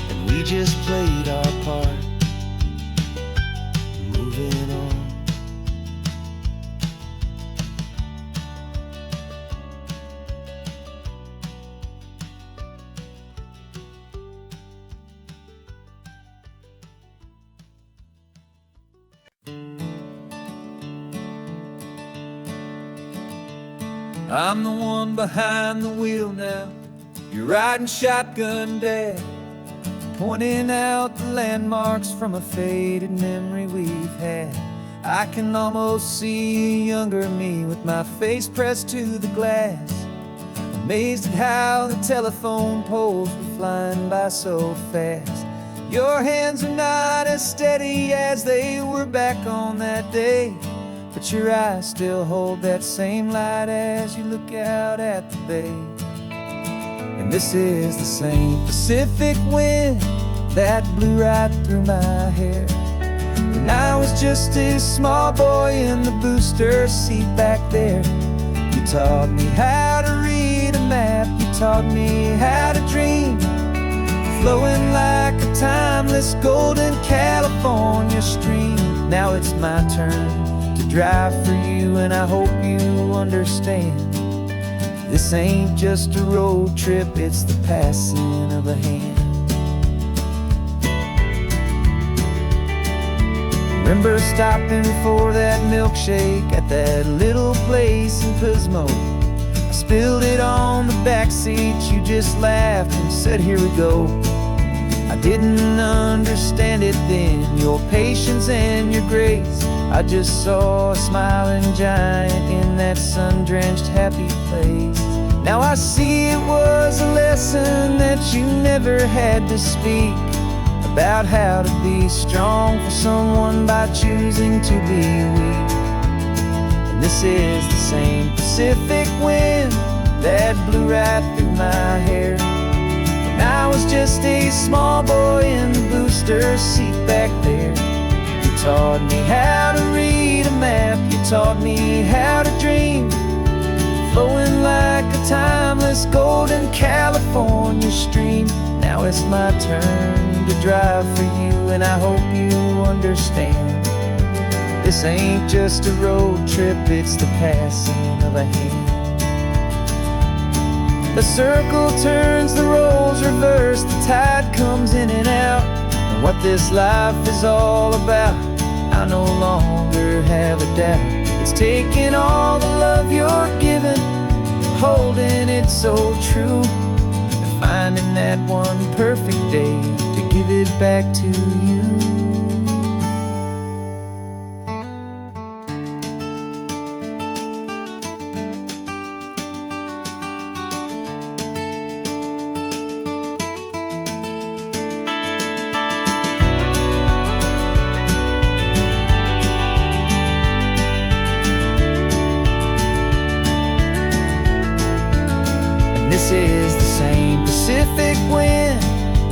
and we just played our part, moving on. I'm the one behind the wheel now. You're riding shotgun, Dad, pointing out the landmarks from a faded memory we've had. I can almost see a younger me with my face pressed to the glass, amazed at how the telephone poles were flying by so fast. Your hands are not as steady as they were back on that day, but your eyes still hold that same light as you look out at the bay. And this is the same Pacific wind that blew right through my hair when I was just a small boy in the booster seat back there. You taught me how to read a map, you taught me how to dream, flowing like a timeless golden California stream. Now it's my turn to drive for you, and I hope you understand. This ain't just a road trip, it's the passing of a hand. Remember stopping for that milkshake at that little place in Pismo? I spilled it on the back seat, you just laughed and said, "Here we go." I didn't understand it then, your patience and your grace. I just saw a smiling giant in that sun-drenched happy place. Now I see it was a lesson that you never had to speak, about how to be strong for someone by choosing to be weak. And this is the same Pacific wind that blew right through my hair when I was just a small boy in the booster seat back there. You taught me how to read a map, you taught me how to dream, flowing like a timeless golden California stream. Now it's my turn to drive for you, and I hope you understand. This ain't just a road trip, it's the passing of a hand. The circle turns, the roles reverse, the tide comes in and out. And what this life is all about, I no longer have a doubt. It's taking all the love you're giving, holding it so true, and finding that one perfect day to give it back to you. This is the same Pacific wind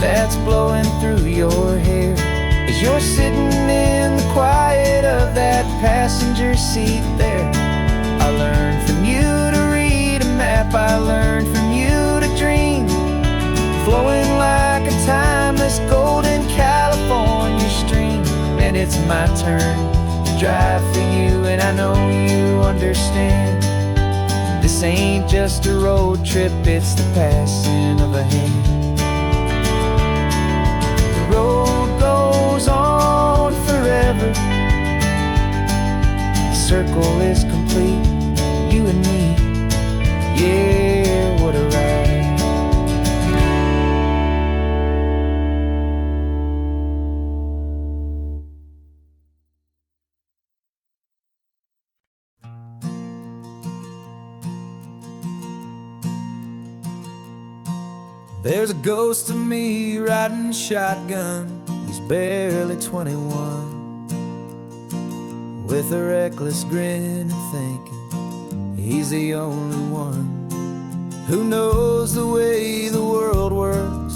that's blowing through your hair as you're sitting in the quiet of that passenger seat there. I learned from you to read a map, I learned from you to dream, flowing like a timeless golden California stream. And it's my turn to drive for you, and I know you understand. This ain't just a road trip, it's the passing of a hand. The road goes on forever, the circle is complete, you and me, yeah, what a ride. There's a ghost of me riding shotgun. He's barely 21, with a reckless grin and thinking he's the only one who knows the way the world works,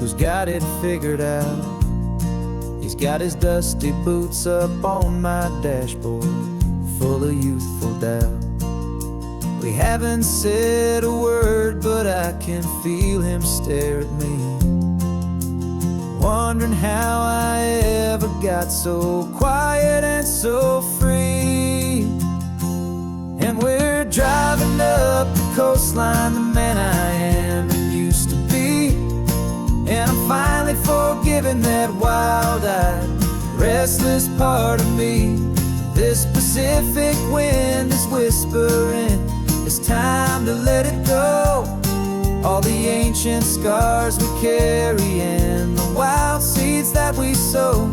who's got it figured out. He's got his dusty boots up on my dashboard, full of youthful doubt. We haven't said a word, but I can feel him stare at me, wondering how I ever got so quiet and so free. And we're driving up the coastline, the man I am and used to be. And I'm finally forgiving that wild-eyed, restless part of me. This Pacific wind is whispering, it's time to let it go. All the ancient scars we carry and the wild seeds that we sow.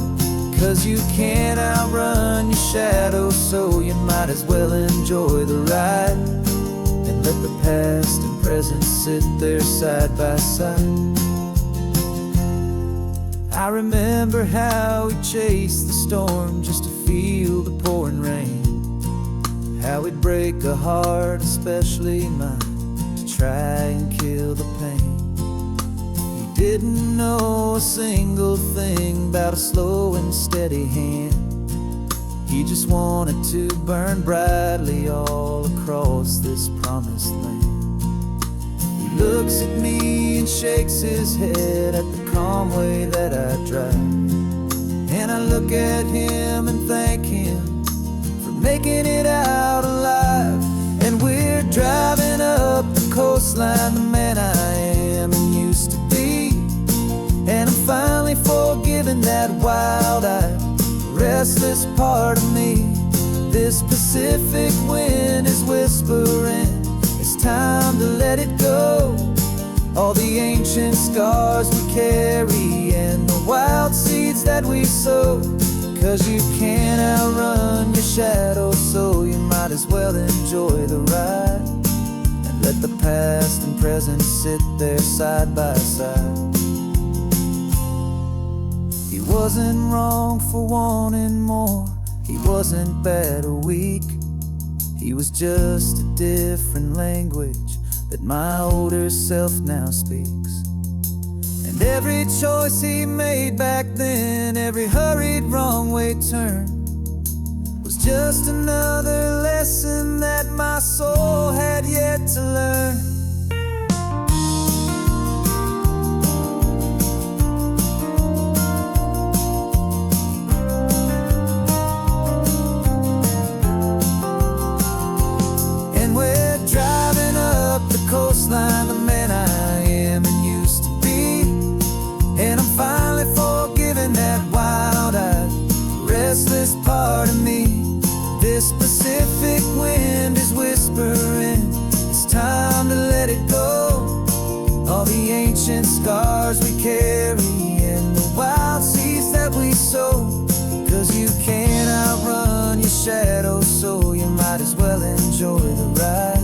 'Cause you can't outrun your shadow, so you might as well enjoy the ride and let the past and present sit there side by side. I remember how we chased the storm just to feel the pouring rain, how we'd break a heart, especially mine, to try and kill the pain. He didn't know a single thing about a slow and steady hand. He just wanted to burn brightly all across this promised land. He looks at me and shakes his head at the calm way that I drive, and I look at him and thank him for making it out alive. And we're driving up the coastline, the man I am and used to be. And I'm finally forgiving that wild-eyed, restless part of me. This Pacific wind is whispering, it's time to let it go. All the ancient scars we carry and the wild seeds that we sow. 'Cause you can't outrun your shadow, so you might as well enjoy the ride and let the past and present sit there side by side. He wasn't wrong for wanting more, he wasn't bad or weak. He was just a different language that my older self now speaks. And every choice he made back then, every hurried wrong way turn, was just another lesson that my soul had yet to learn. And we're driving up the coastline, the man I am and used to be. And I'm finally forgiving that wild-eyed, restless part of me. This Pacific wind is whispering, it's time to let it go. All the ancient scars we carry and the wild seeds that we sow. 'Cause you can't outrun your shadow, so you might as well enjoy the ride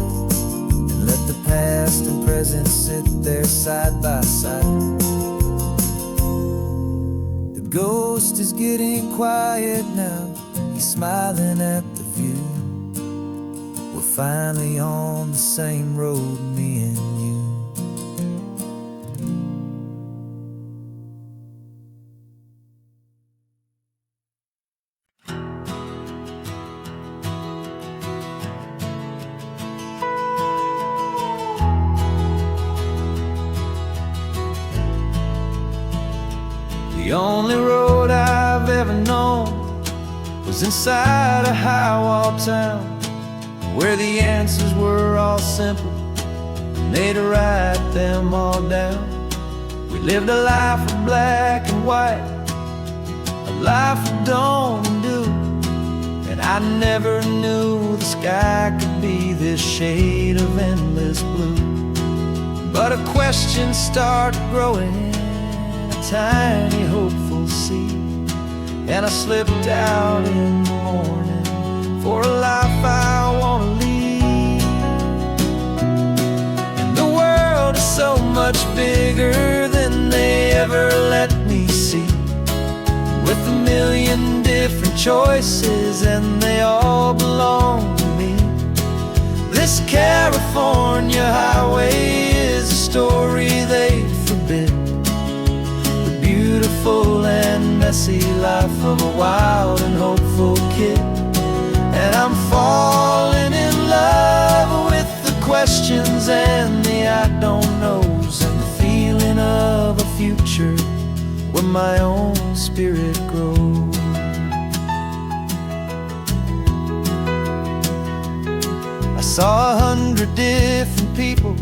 and let the past and present sit there side by side. The ghost is getting quiet now, he's smiling at the view. We're finally on the same road, me and you. The only road I've ever known was inside a high-wall town, where the answers were all simple and they'd write them all down. We lived a life of black and white, a life of dawn and dew, and I never knew the sky could be this shade of endless blue. But a question started growing in a tiny hopeful seed, and I slipped out in the morning for a life I want to lead. And the world is so much much bigger than they ever let me see. With a million different choices and they all belong to me. This California highway is a story they forbid. The beautiful and messy life of a wild and hopeful kid. And I'm falling in love with the questions and the I don't knows, and the feeling of a future where my own spirit grows. I saw 100 different people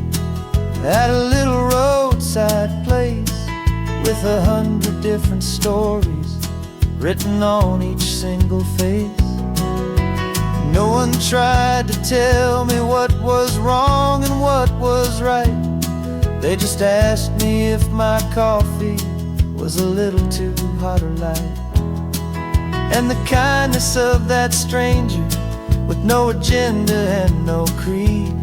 at a little roadside place, with 100 different stories written on each single face. No one tried to tell me what was wrong and what was right. They just asked me if my coffee was a little too hot or light. And the kindness of that stranger, with no agenda and no creed,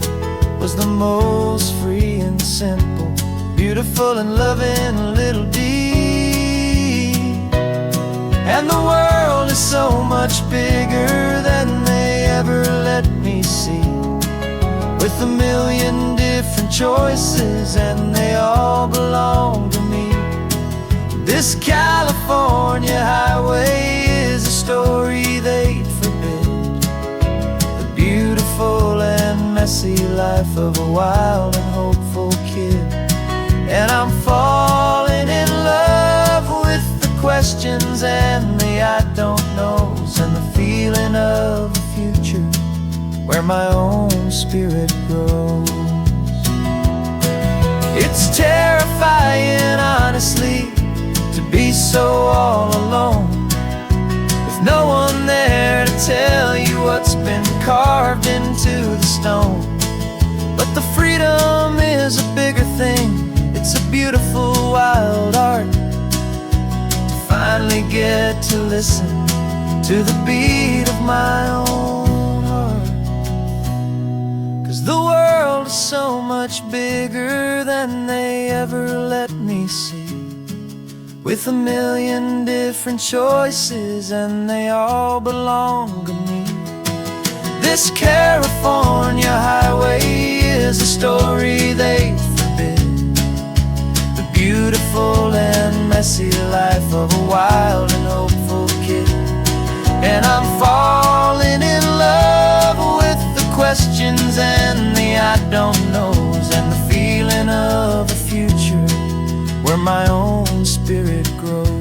was the most free and simple, beautiful and loving little deed. And the world is so much bigger than they ever let me see. With a million different choices and they all belong to me. This California highway is a story they'd forbid. The beautiful and messy life of a wild and hopeful kid. And I'm falling in love with the questions and the I don't knows, and the feeling of a future where my own spirit grows. It's terrifying, honestly, to be so all alone, with no one there to tell you what's been carved into the stone. But the freedom is a bigger thing. It's a beautiful wild art to finally get to listen to the beat of my own heart. 'Cause the world is so much bigger than they ever let me see. With a million different choices and they all belong to me. This California highway is a story they forbid. The beautiful and messy life of a wild and hopeful kid. And I'm falling in love with the questions and the I don't knows, and the feeling of a future where my own spirit grows.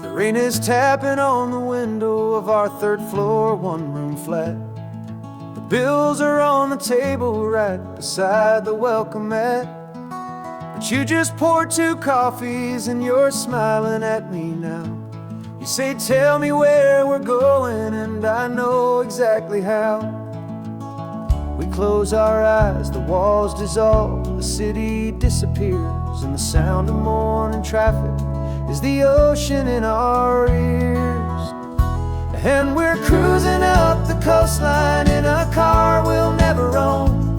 The rain is tapping on the window of our third floor, one-room flat. The bills are on the table right beside the welcome mat. But you just poured 2 coffees and you're smiling at me now. You say, tell me where we're going, and I know exactly how. We close our eyes, the walls dissolve, the city disappears, and the sound of morning traffic is the ocean in our ears. And we're cruising up the coastline in a car we'll never own,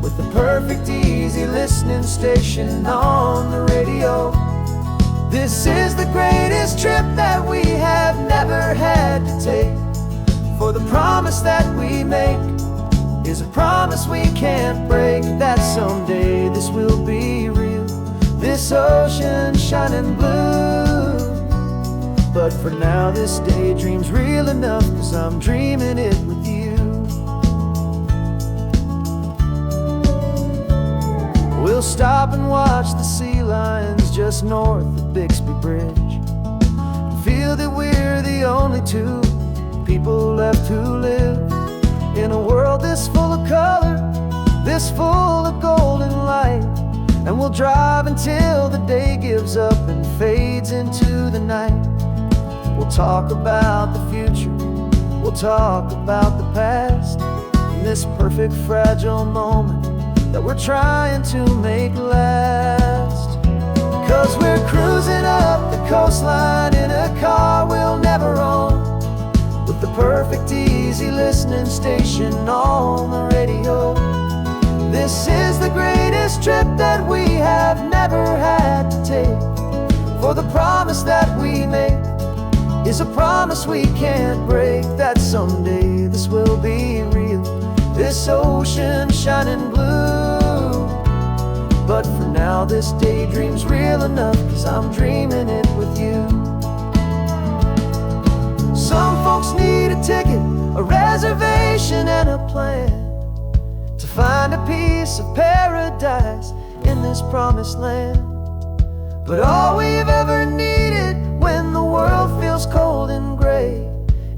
with the perfect easy listening station on the radio. This is the greatest trip that we have never had to take, for the promise that we make is a promise we can't break, that someday this will be real, this ocean shining blue. But for now this daydream's real enough, 'cause I'm dreaming it with you. We'll stop and watch the sea lions just north of Bixby Bridge, and feel that we're the only 2 people left who live in a world this full of color, this full of golden light. And we'll drive until the day gives up and fades into the night. We'll talk about the future, we'll talk about the past, in this perfect fragile moment that we're trying to make last. 'Cause we're cruising up the coastline in a car we'll never own, with the perfect easy listening station on the radio. This is the greatest trip that we have never had to take, for the promise that we make is a promise we can't break, that someday this will be real, this ocean shining blue. But for now this daydream's real enough, 'cause I'm dreaming it with you. Some folks need a ticket, a reservation and a plan, to find a piece of paradise in this promised land. But all we've ever needed when the world feels cold and gray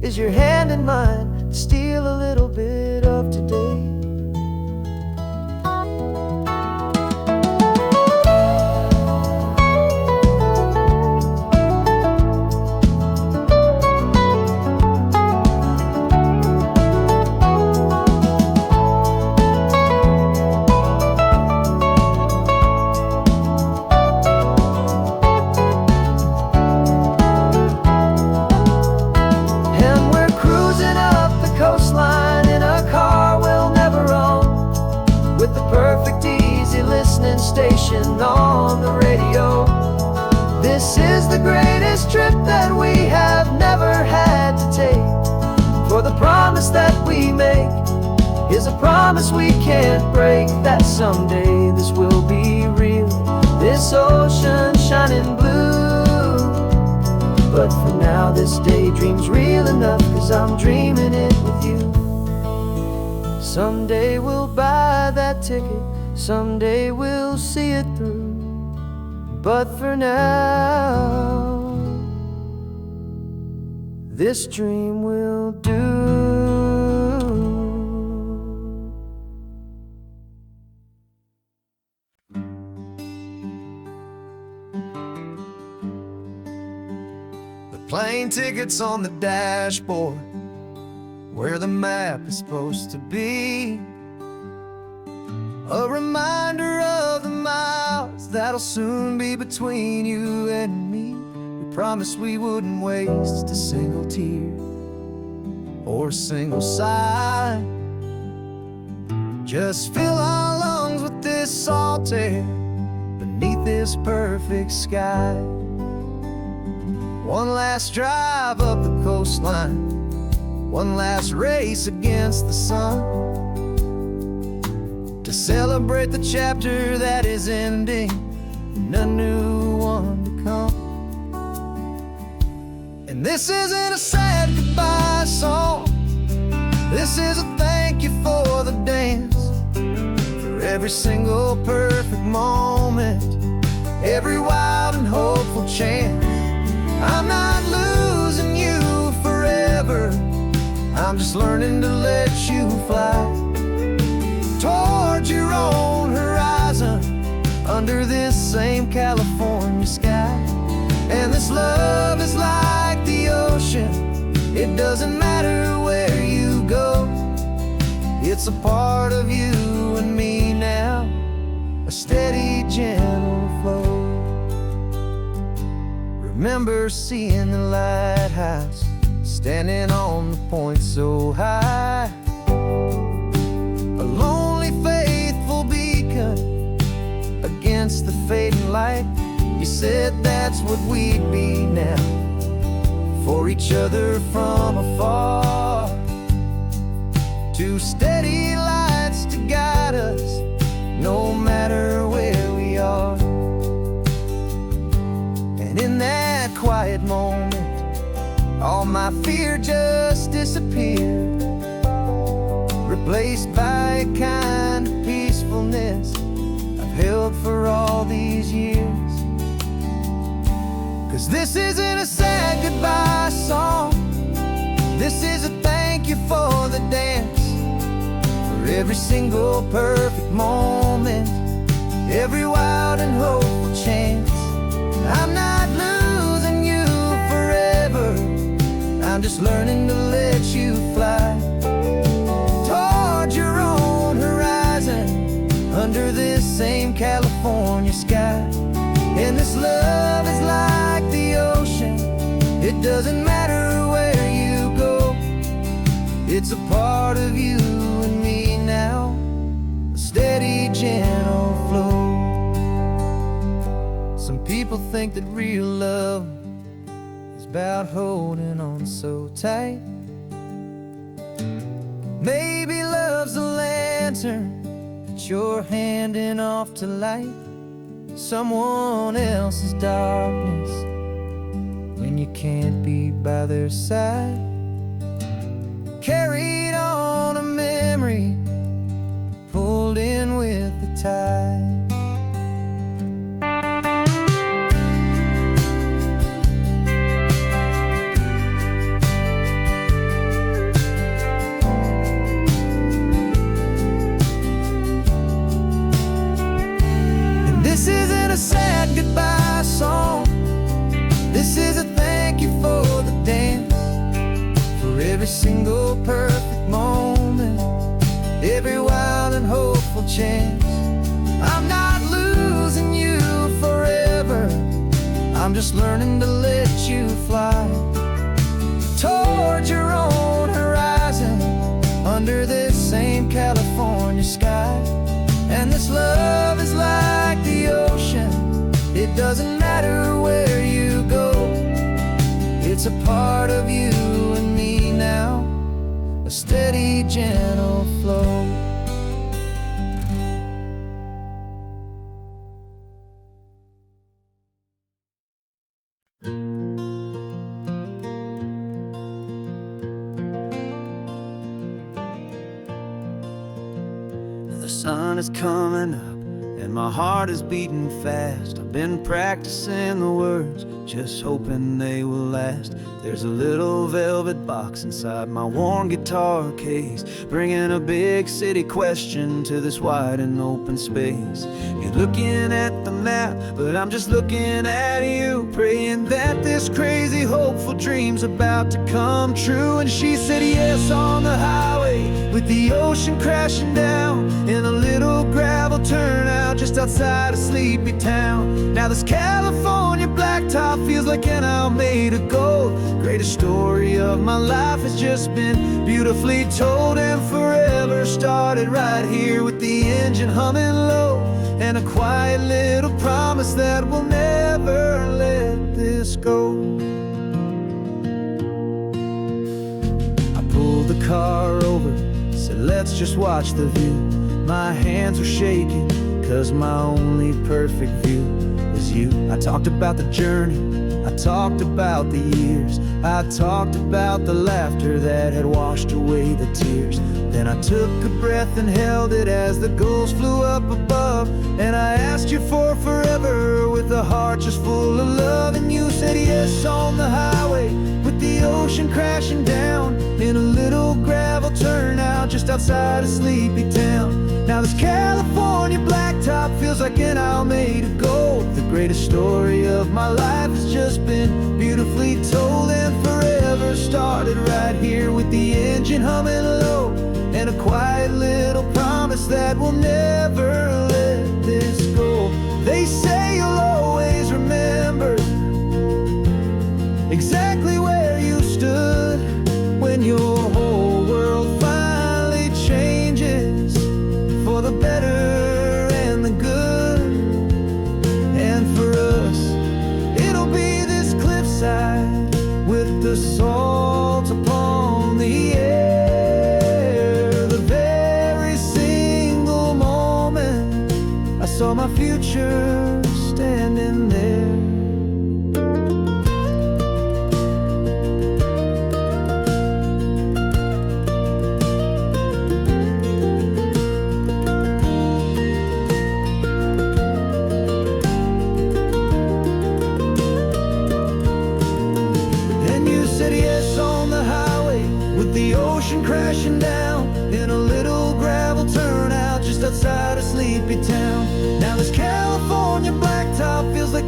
is your hand in mine to steal a little bit of today. Station on the radio. This is the greatest trip that we have never had to take, for the promise that we make is a promise we can't break, that someday this will be real, this ocean shining blue. But for now this daydream's real enough, 'cause I'm dreaming it with you. Someday we'll buy that ticket, someday we'll see it through, but for now this dream will do. The plane ticket's on the dashboard, where the map is supposed to be, a reminder of the miles that'll soon be between you and me. We promised we wouldn't waste a single tear or a single sigh. Just fill our lungs with this salt air beneath this perfect sky. One last drive up the coastline, one last race against the sun, to celebrate the chapter that is ending and a new one to come. And this isn't a sad goodbye song, this is a thank you for the dance, for every single perfect moment, every wild and hopeful chance. I'm not losing you forever, I'm just learning to let you fly towards your own horizon, under this same California sky. And this love is like the ocean, it doesn't matter where you go, it's a part of you and me now, a steady, gentle flow. Remember seeing the lighthouse, standing on the point so high, a lonely, faithful beacon against the fading light. You said that's what we'd be now, for each other from afar. Two steady lights to guide us, no matter where we are. And in that quiet moment, all my fear just disappeared, replaced by a kind of peacefulness I've held for all these years. 'Cause this isn't a sad goodbye song, this is a thank you for the dance, for every single perfect moment, every wild and hopeful chance. I'm not losing you forever, I'm just learning to let you fly toward your own horizon, under this same California sky. And this love is like the ocean, it doesn't matter where you go, it's a part of you and me now, a steady, gentle flow. Some people think that real love is about holding on so tight. Maybe love's a lantern that you're handing off to light someone else's darkness when you can't be by their side. Carried on a memory, pulled in with the tide. This isn't a sad goodbye song, this is a thank you for the dance, for every single perfect moment, every wild and hopeful chance. I'm not losing you forever, I'm just learning to let you fly toward your own horizon, under this same California sky. And this love is like the ocean, it doesn't matter where you go, it's a part of you and me now, a steady, gentle flow. The sun is coming up and my heart is beating fast. I've been practicing the words, just hoping they will last. There's a little velvet box inside my worn guitar case, bringing a big city question to this wide and open space. You're looking at the map, but I'm just looking at you, praying that this crazy hopeful dream's about to come true. And she said yes on the highway, with the ocean crashing down, in a little gravel turnout just outside a sleepy town. Now this California blacktop feels like an hour made of gold. Greatest story of my life has just been beautifully told, and forever started right here with the engine humming low, and a quiet little promise that we'll never let this go. I pulled the car over, said let's just watch the view. My hands were shaking, cause my only perfect view was you. I talked about the journey, I talked about the years, I talked about the laughter that had washed away the tears. Then I took a breath and held it as the gulls flew up above, and I asked you for forever with a heart just full of love. And you said yes on the highway, with the ocean crashing down, in a little gravel turnout just outside a sleepy town. Now this California blacktop feels like an hour made of gold. The greatest story of my life has just been beautifully told, and forever started right here with the engine humming low, and a quiet little promise that we'll never let this go. They say you'll always remember exactly where you stood when your whole world finally changes for the better and the good. And for us, it'll be this cliffside with the salt upon the air. The very single moment I saw my future standing there. The ocean crashing down in a little gravel turnout just outside a sleepy town. Now this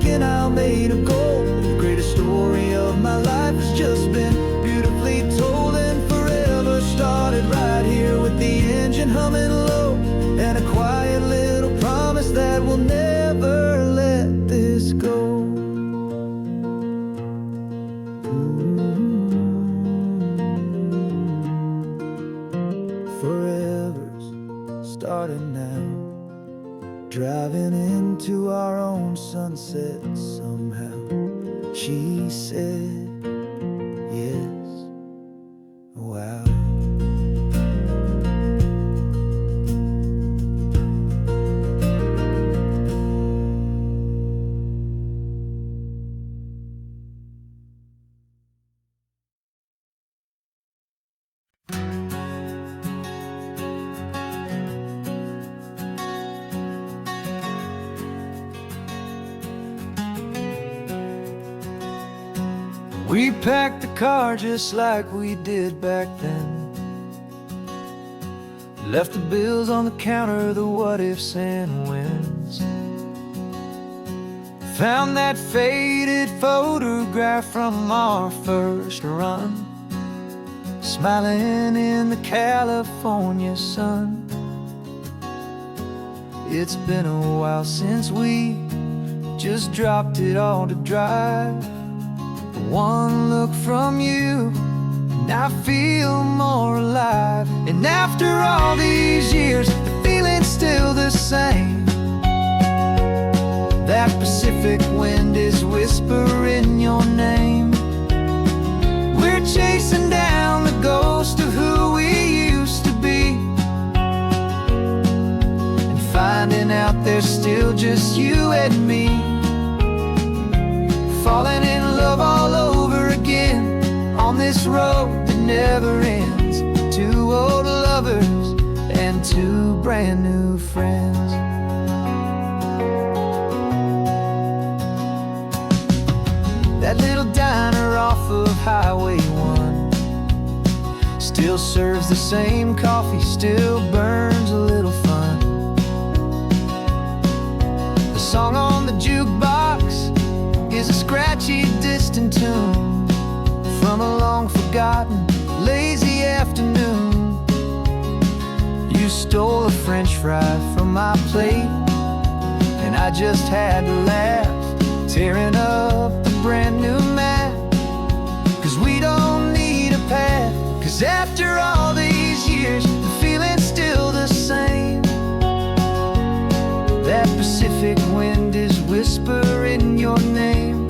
thinking I'll made of gold. The greatest story of my life has just been beautifully told, and forever started right here with the engine humming low, and a quiet little promise that we'll never let this go. Forever's started now, driving into our own sunset somehow. She said, yes, wow. We packed the car just like we did back then. Left the bills on the counter, the what ifs and whens. Found that faded photograph from our first run, smiling in the California sun. It's been a while since we just dropped it all to drive. One look from you and I feel more alive. And after all these years, the feeling's still the same. That Pacific wind is whispering your name. We're chasing down the ghost of who we used to be, and finding out there's still just you and me. Falling in love all over again on this road that never ends. Two old lovers and two brand new friends. That little diner off of Highway 1 still serves the same coffee, still burns a little fun. The song on the jukebox is a scratchy, distant tune from a long-forgotten, lazy afternoon. You stole a French fry from my plate, and I just had to laugh, tearing up the brand new map. 'Cause we don't need a path, 'cause after all these years, the feeling's still the same. That Pacific wind is whispering your name.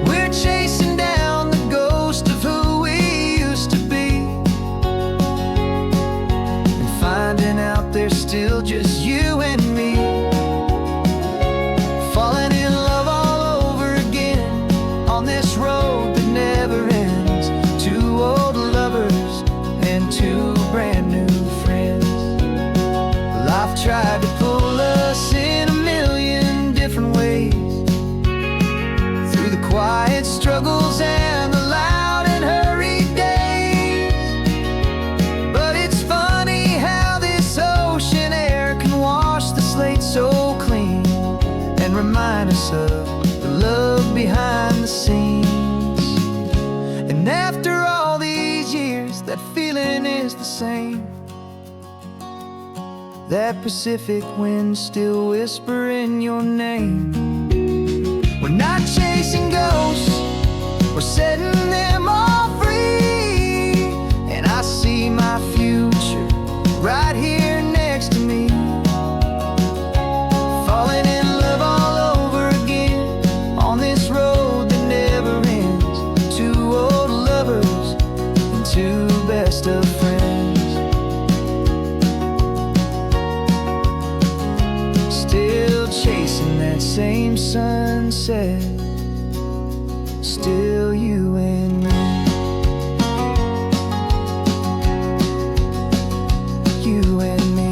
We're chasing down the ghost of who we used to be, and finding out there's still just you and me. Falling in love all over again on this road that never ends. Two old lovers and two brand new friends. Life tried to pull us in a million different ways, through the quiet struggles and the loud and hurried days. But it's funny how this ocean air can wash the slate so clean, and remind us of the love behind the scenes. And after all these years, that feeling is the same. That Pacific wind still whispering your name. We're not chasing ghosts, we're setting them all free. And I see my future right here next to me. Falling in love all over again on this road that never ends. Two old lovers and two best of friends. Still chasing that same sunset, still you and me. You and me.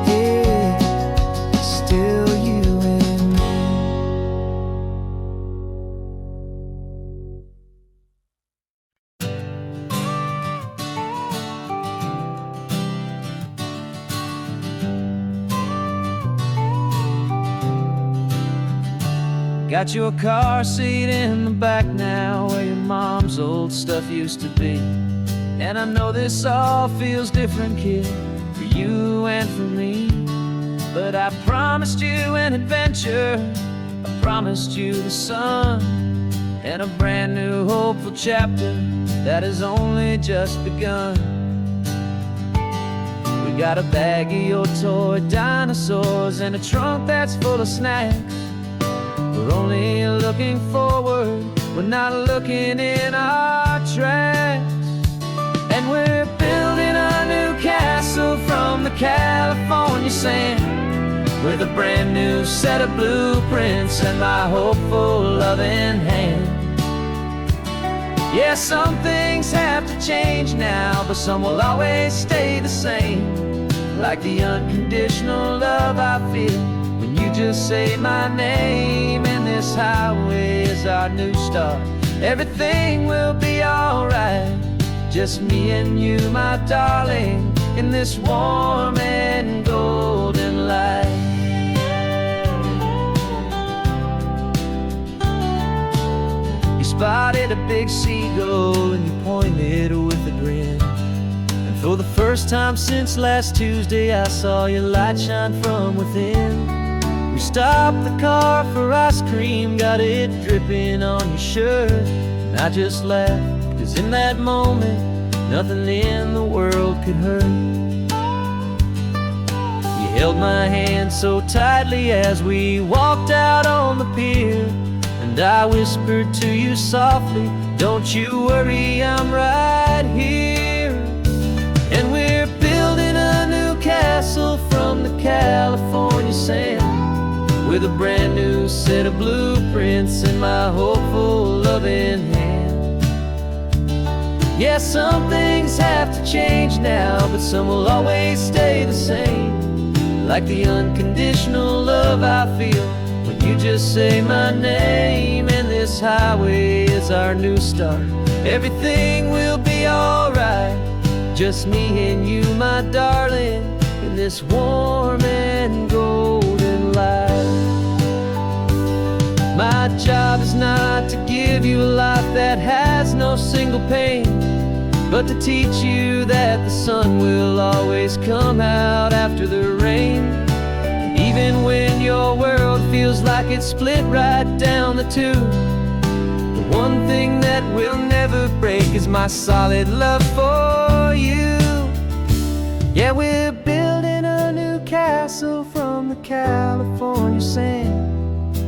Yeah, still you and me. Got your car seat in the back now, where your mom's old stuff used to be. And I know this all feels different, kid, for you and for me. But I promised you an adventure, I promised you the sun, and a brand new hopeful chapter that has only just begun. We got a bag of your toy dinosaurs and a trunk that's full of snacks. We're only looking forward, we're not looking in our tracks. And we're building a new castle from the California sand, with a brand new set of blueprints and my hopeful loving hand. Yeah, some things have to change now, but some will always stay the same. Like the unconditional love I feel when you just say my name. And this highway is our new start. Everything will be alright, just me and you, my darling, in this warm and golden light. You spotted a big seagull and you pointed with a grin. And for the first time since last Tuesday, I saw your light shine from within. We stopped the car for ice cream, got it dripping on your shirt. And I just laughed, 'cause in that moment, nothing in the world could hurt. You held my hand so tightly as we walked out on the pier, and I whispered to you softly, don't you worry, I'm right here. And we're building a new castle from the California sand, with a brand new set of blueprints in my hopeful loving hand. Yeah, some things have to change now, but some will always stay the same. Like the unconditional love I feel when you just say my name. And this highway is our new start. Everything will be alright, just me and you, my darling, in this warm and golden light. My job is not to give you a life that has no single pain, but to teach you that the sun will always come out after the rain. Even when your world feels like it's split right down the two, the one thing that will never break is my solid love for you. Yeah, we're building a new castle from the California sand,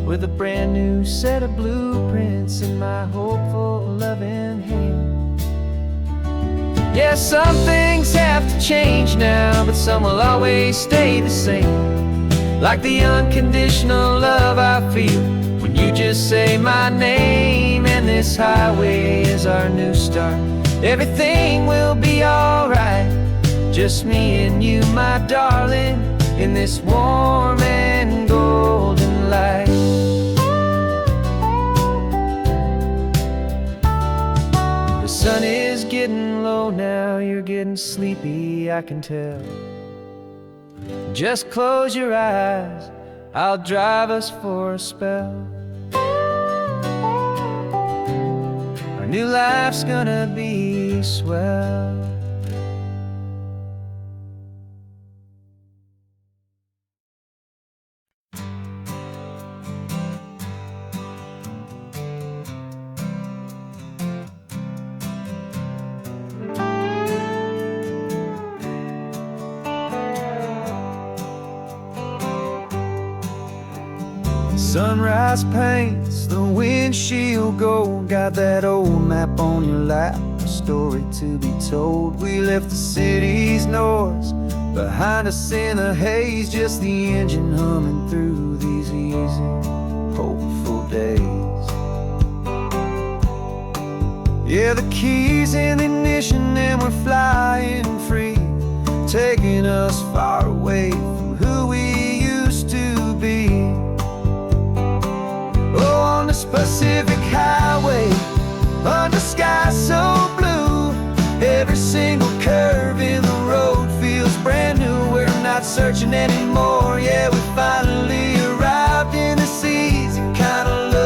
with a brand new set of blueprints in my hopeful loving hand. Yeah, some things have to change now, but some will always stay the same. Like the unconditional love I feel when you just say my name. And this highway is our new start. Everything will be alright, just me and you, my darling, in this warm and golden light. The sun is getting low now, you're getting sleepy, I can tell. Just close your eyes, I'll drive us for a spell. Our new life's gonna be swell. Sunrise paints the windshield gold. Got that old map on your lap, a story to be told. We left the city's noise behind us in the haze, just the engine humming through these easy, hopeful days. Yeah, the keys in the ignition and we're flying free, taking us far away from who we used to be. Oh, on this Pacific highway, under sky so blue, every single curve in the road feels brand new. We're not searching anymore, yeah, we finally arrived in this easy kind of love.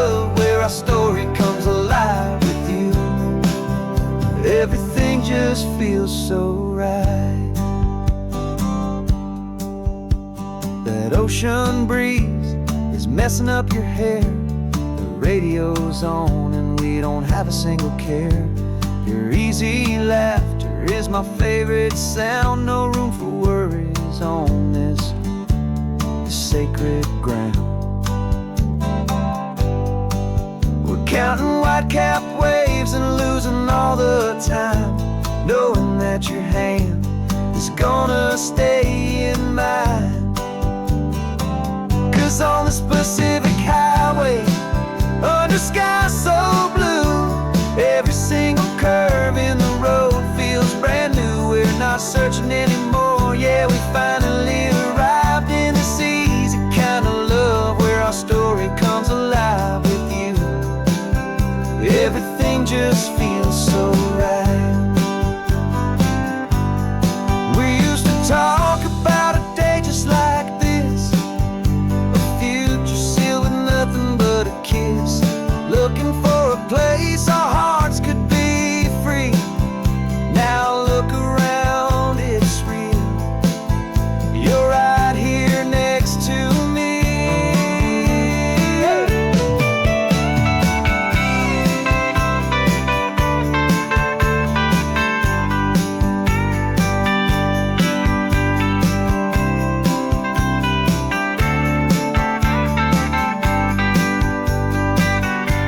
just feels so right. That ocean breeze is messing up your hair. The radio's on and we don't have a single care. Your easy laughter is my favorite sound. No room for worries on this sacred ground. We're counting white-cap waves and losing all the time, knowing that your hand is gonna stay in mine. 'Cause on this Pacific highway, under sky so blue, every single curve in the road feels brand new. We're not searching anymore, yeah, we finally arrived in this easy kind of love where our story comes alive with you. Everything just feels so right. We used to talk about a day just like this, a future sealed with nothing but a kiss, looking for a place our hearts could be free. Now look around, it's real. You're right here next to me.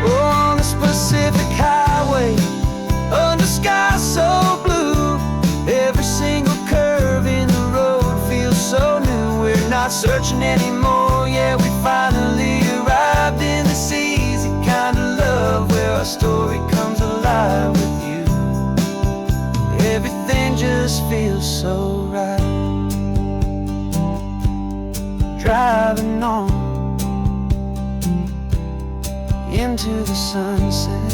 On this Pacific highway, under sky so blue, every single curve in the road feels so new. We're not searching anymore, yeah, we finally arrived in this easy kind of love where our story comes alive with you. Everything just feels so right. Driving on into the sunset,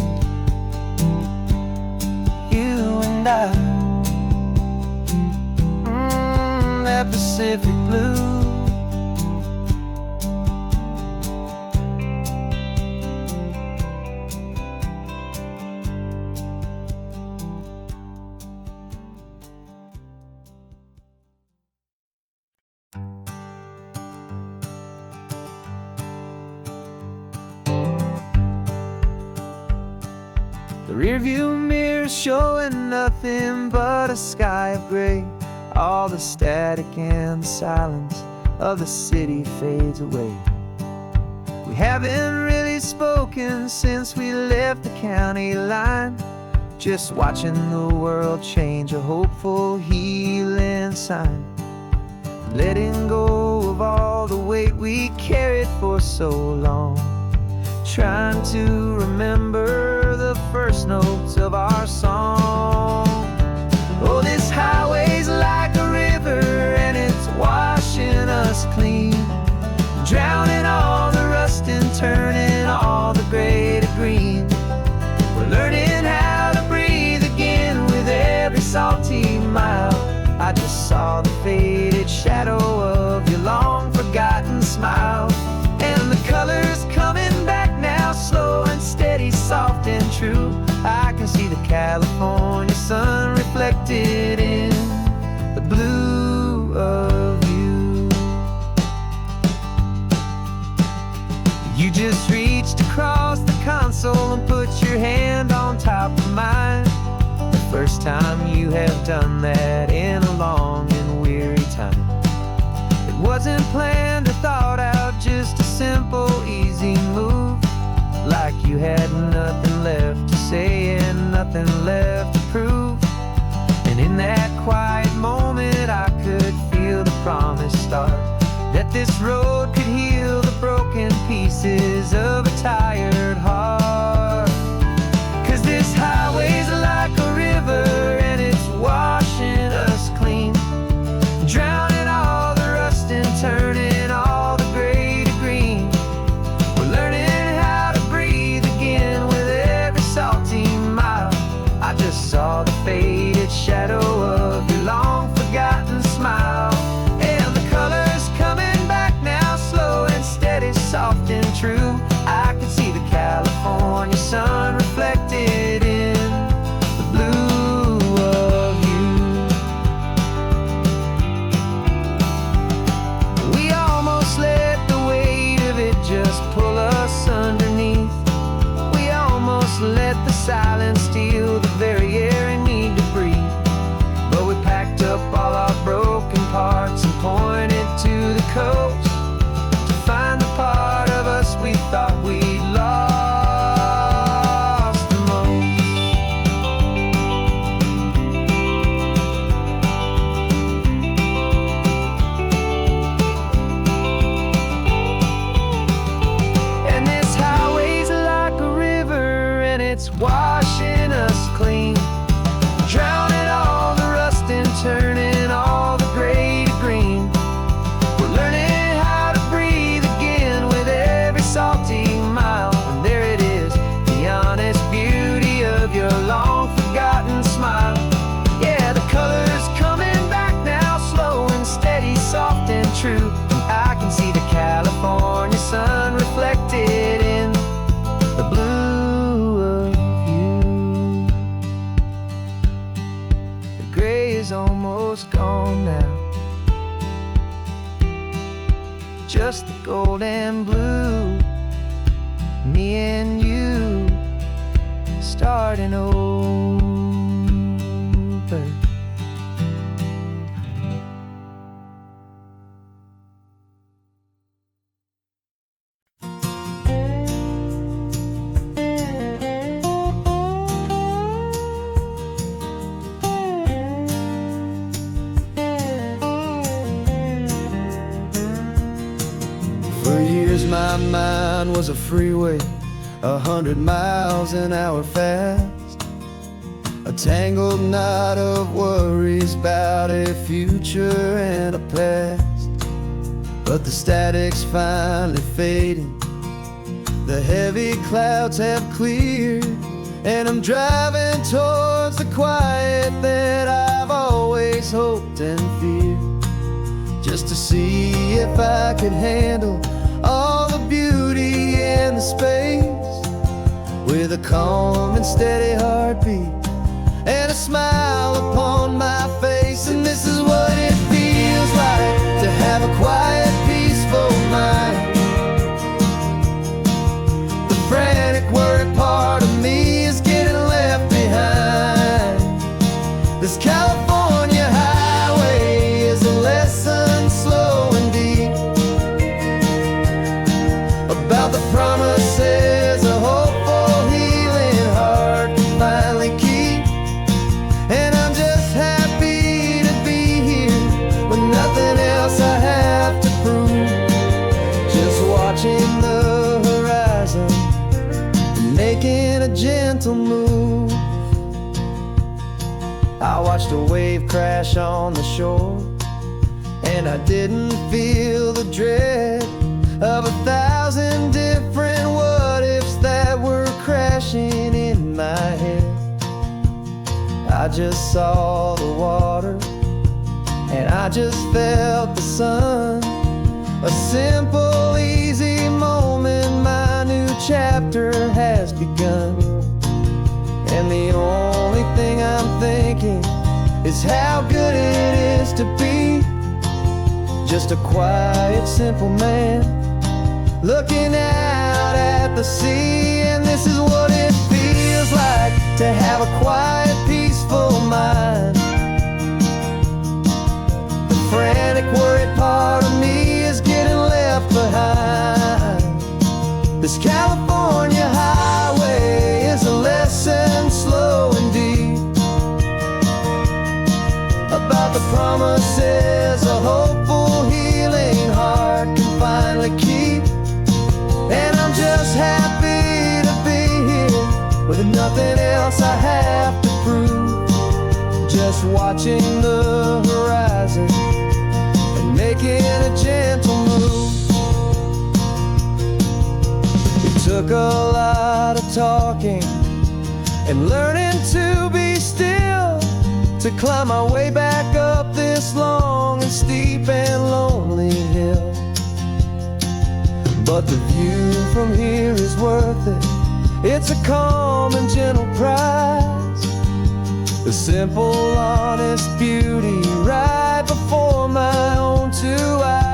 you and I, that Pacific blue. The rearview mirror showing nothing but a sky of gray. All the static and the silence of the city fades away. We haven't really spoken since we left the county line, just watching the world change, a hopeful healing sign. Letting go of all the weight we carried for so long, trying to remember the first notes of our song. Oh, this highway's like a river and it's washing us clean, drowning all the rust and turning all the gray to green. We're learning how to breathe again with every salty mile. I just saw the faded shadow of your long forgotten smile, and the colors coming back now, slow and steady, soft and true. I can see the California sun reflected in the blue of you. You just reached across the console and put your hand on top of mine. The first time you have done that in a long and weary time. It wasn't planned or thought out, just a simple, easy move. Like you had nothing left to say and nothing left to prove. And in that quiet moment I could feel the promise start, that this road could heal the broken pieces of a tired heart. 'Cause this highway's like a river and it's washing us clean, drowning all the rust and turning all the gray to green. We're learning how to breathe again with every salty mile. I just saw the faded shadow of your long forgotten smile, and the colors coming back now, silent steel, the very air I need to breathe. But we packed up all our broken parts and pointed to the coast to find the part of us we thought we'd lost the most. And this highway's like a river, and it's washing us clean, drowning all the rust and turning all the gray to green. We're learning how to breathe again with every salty mile. And there it is, the honest beauty of your long forgotten smile. Yeah, the color's coming back now, slow and steady, soft and true. And I can see the California sun reflected in the blue of you. The gray is almost gone now, just the gold and blue. Me and you starting over. For years my mind was a freeway, 100 miles an hour fast, a tangled knot of worries about a future and a past. But the static's finally fading, the heavy clouds have cleared, and I'm driving towards the quiet that I've always hoped and feared, just to see if I could handle all the beauty and the space, with a calm and steady heartbeat and a smile upon my face. And this is what it feels like to have a quiet, peaceful mind. The frantic, worried part of me is getting left behind. This California highway is a lesson slow and deep about the promises a hopeful, healing heart can finally keep. And I'm just happy to be here with nothing else I have to prove, just watching the horizon and making a gentle move. I watched a wave crash on the shore, and I didn't feel the dread of 1,000 different what-ifs that were crashing in my head. I just saw the water, and I just felt the sun. A simple, easy moment, my new chapter has begun. And the only thing I'm thinking is how good it is to be just a quiet, simple man looking out at the sea. And this is what it feels like to have a quiet, peaceful mind. The frantic, worried part of me is getting left behind. This California highway is a lesson slow and deep about the promises a hopeful, healing heart can finally keep. And I'm just happy to be here with nothing else I have to prove, just watching the horizon and making a gentle move. It took a lot of talking and learning to be still to climb my way back up this long and steep and lonely hill. But the view from here is worth it. It's a calm and gentle prize, the simple, honest beauty right before my own two eyes.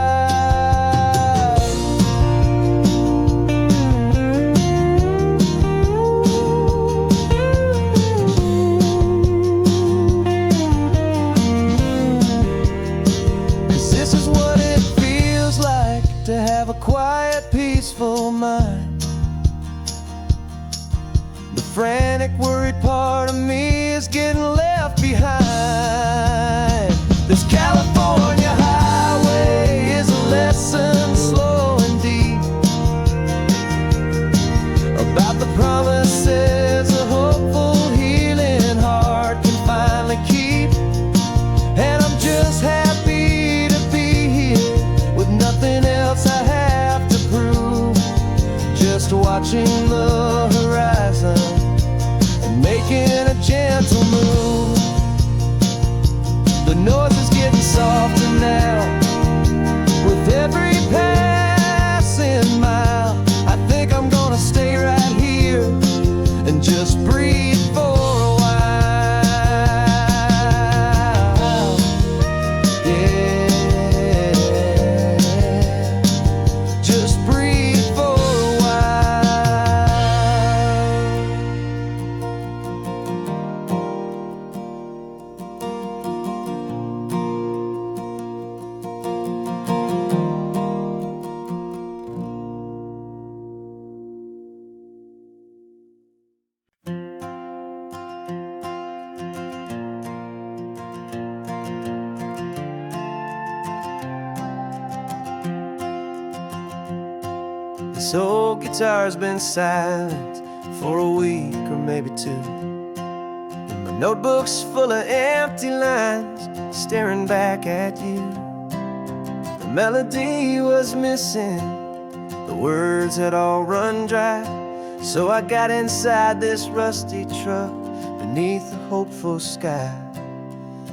that peaceful mind. The frantic, worried part of me is getting left behind. This California highway is a lesson slow and deep about the promises a hopeful, healing heart can finally keep. And I'm just happy to be here with nothing else I have to prove. Just watching the horizon and making a gentle move. The noise is getting softer now with every passing mile. I think I'm gonna stay right here and just breathe for a while. Yeah, just breathe for a This old guitar's been silent for a week or maybe two, and my notebook's full of empty lines staring back at you. The melody was missing, the words had all run dry, so I got inside this rusty truck beneath a hopeful sky,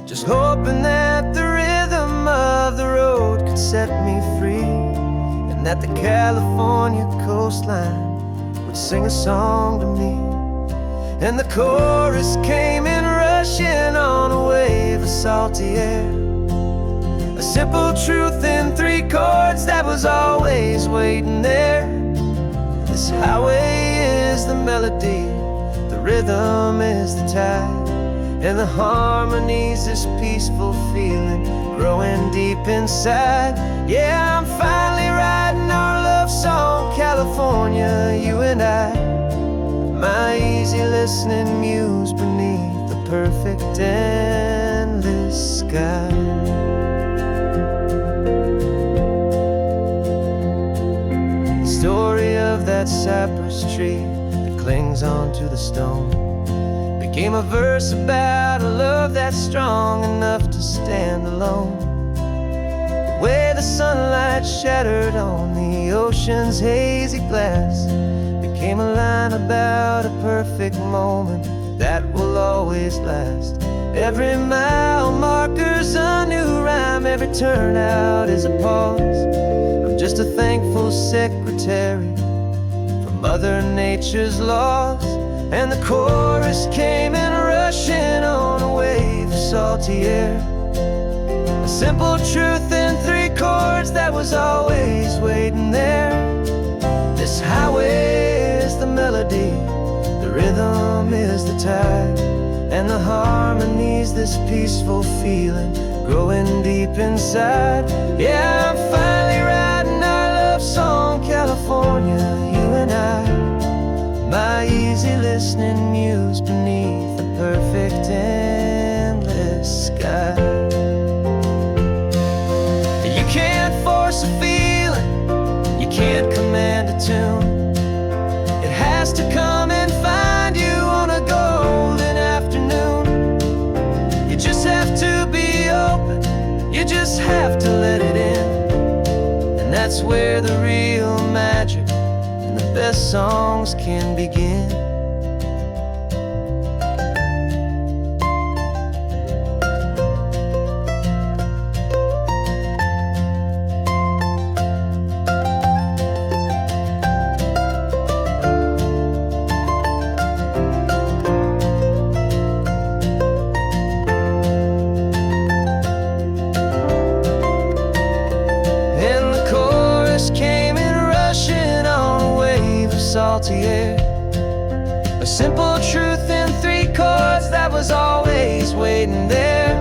just hoping that the rhythm of the road could set me free, and that the California coastline would sing a song to me. And the chorus came in rushing on a wave of salty air, a simple truth in 3 chords that was always waiting there. This highway is the melody, the rhythm is the tide, and the harmony's this peaceful feeling growing deep inside. Yeah, I'm finally writing our love song, California, you and I, my easy listening muse beneath the perfect endless sky. The story of that cypress tree that clings onto the stone became a verse about a love that's strong enough to stand alone. The way the sunlight shattered on the ocean's hazy glass became a line about a perfect moment that will always last. Every mile marker's a new rhyme, every turnout is a pause. I'm just a thankful secretary for Mother Nature's laws. And the chorus came in rushing on a wave of salty air, a simple truth in 3 chords that was always waiting there. This highway is the melody, the rhythm is the tide, and the harmony's this peaceful feeling growing deep inside. Yeah, I'm finally writing our love song, California, you and I, my easy listening muse beneath the perfect endless sky. You can't force a feeling, you can't command a tune. It has to come and find you on a golden afternoon. You just have to be open, you just have to let it in, and that's where the real magic, the best songs can begin. And the chorus came in rushing on a wave of salty air, a simple truth in 3 chords that was always waiting there.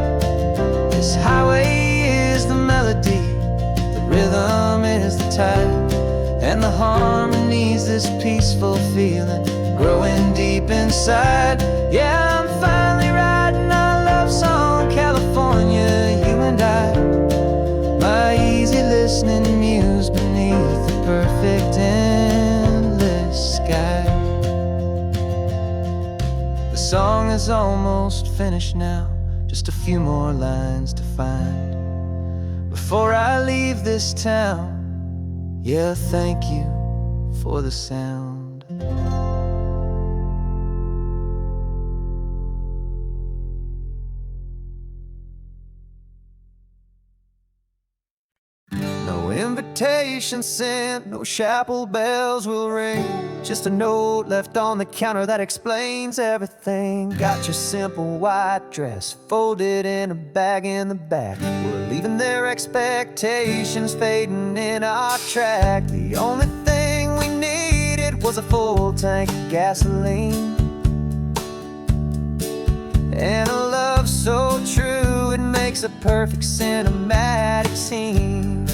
This highway is the melody, the rhythm is the tide, and and the harmonies, this peaceful feeling growing deep inside. Yeah, I'm finally writing our love song, California, you and I. My easy listening muse beneath the perfect endless sky. The song is almost finished now, just a few more lines to find before I leave this town. Yeah, thank you for the sound. No invitation sent, no chapel bells will ring, just a note left on the counter that explains everything. Got your simple white dress folded in a bag in the back. We're leaving their expectations fading in our track. The only thing we needed was a full tank of gasoline and a love so true it makes a perfect cinematic scene.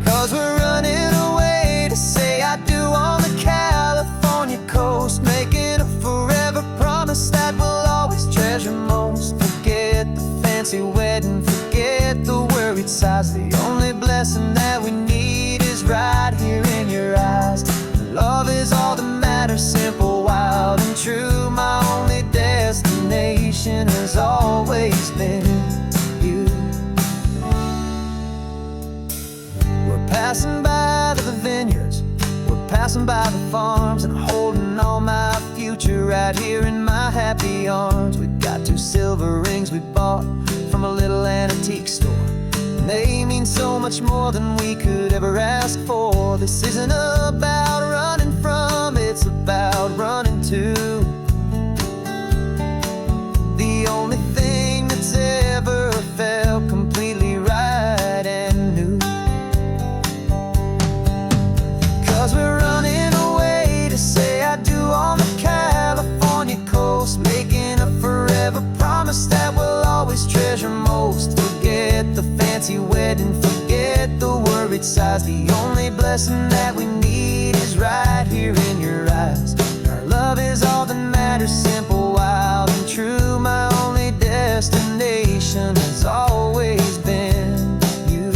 'Cause we're running away to say I do on the California coast, making a forever promise that we'll always treasure most. Forget the fancy wedding, forget the worried sighs. The only blessing that we need is right here in your eyes. Love is all that matters, simple, wild, and true. My only destination has always been you. We're passing by the vineyards, we're passing by the farms, and holding all my future right here in my happy arms. We've got 2 silver rings we bought from a little antique store, and they mean so much more than we could ever ask for. This isn't about running from, it's about running to the only thing that's ever felt completely right and new. 'Cause we're running away to say I do on the California coast, making a forever promise that we'll always treasure most. Forget the fancy wedding, forget the worried sighs. The only blessing that we need is right here in your eyes. Our love is all that matters, simple, wild, and true. My only destination has always been you.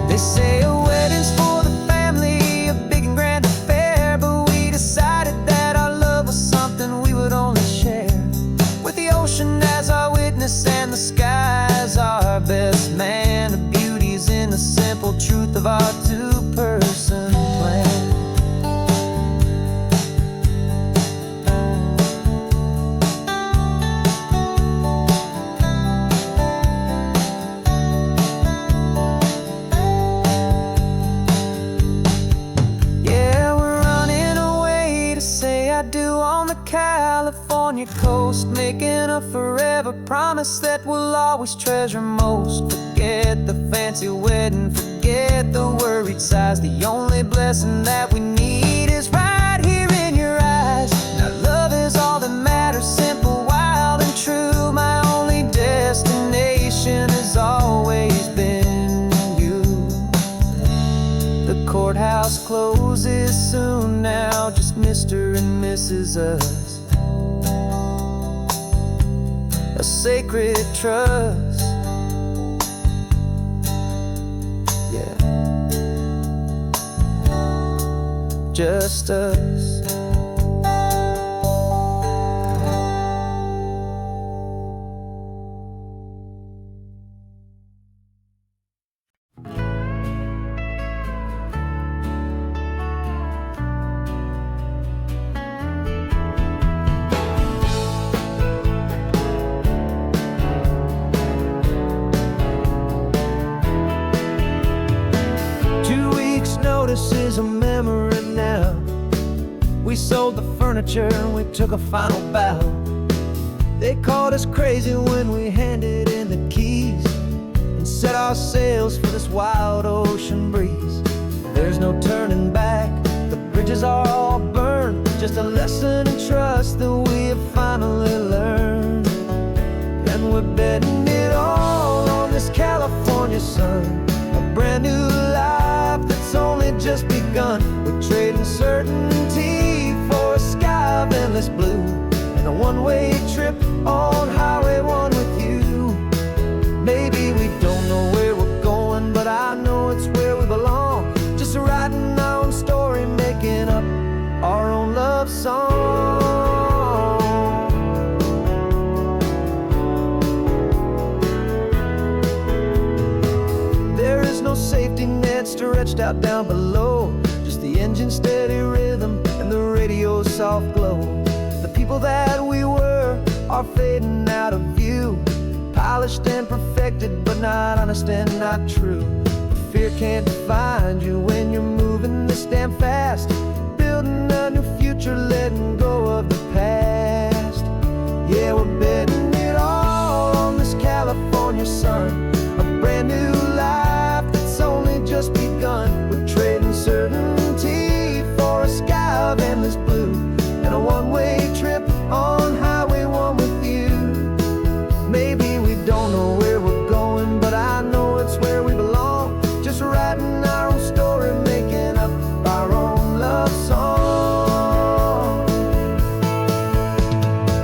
They say a wedding's for the family, a big and grand affair, but we decided that our love was something we would only share with the ocean as our witness and the sky as our best man. The beauty's in the simple truth of our 2-person plan. Yeah, we're running away to say I do on the California coast, making a forever promise that we'll always treasure most. Forget the fancy wedding, forget the worried sighs. The only blessing that we need is right here in your eyes. Now love is all that matters, simple, wild, and true. My only destination has always been you. The courthouse closes soon now, just Mr. and Mrs. Us, a sacred trust. Yeah, just us. Notice is a memory now. We sold the furniture and we took a final bow. They called us crazy when we handed in the keys and set our sails for this wild ocean breeze. There's no turning back, the bridges are all burned. Just a lesson in trust that we have finally learned. And we're betting it all on this California sun. a one-way trip on Highway 1 with you. Maybe we don't know where we're going, but I know it's where we belong. Just writing our own story, making up our own love song. There is no safety net stretched out down below, just the engine's steady rhythm and the radio's soft glow. The people that we were are fading out of view, polished and perfected, but not honest and not true. Fear can't define you when you're moving this damn fast, building a new future, letting go of the past. Yeah, we're betting it all on this California sun, a brand new life that's only just begun. We're trading certainty for a sky of endless blue, and a one-way trip on Highway 1 with you. Maybe we don't know where we're going, but I know it's where we belong. Just writing our own story, making up our own love song.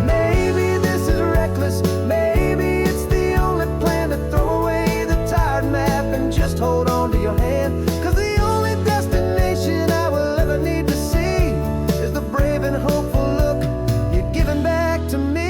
Maybe this is reckless, maybe it's the only plan to throw away the tired map and just hold on to your hand. 'Cause the only destination I will ever need to see is the brave and hopeful look you're giving back to me.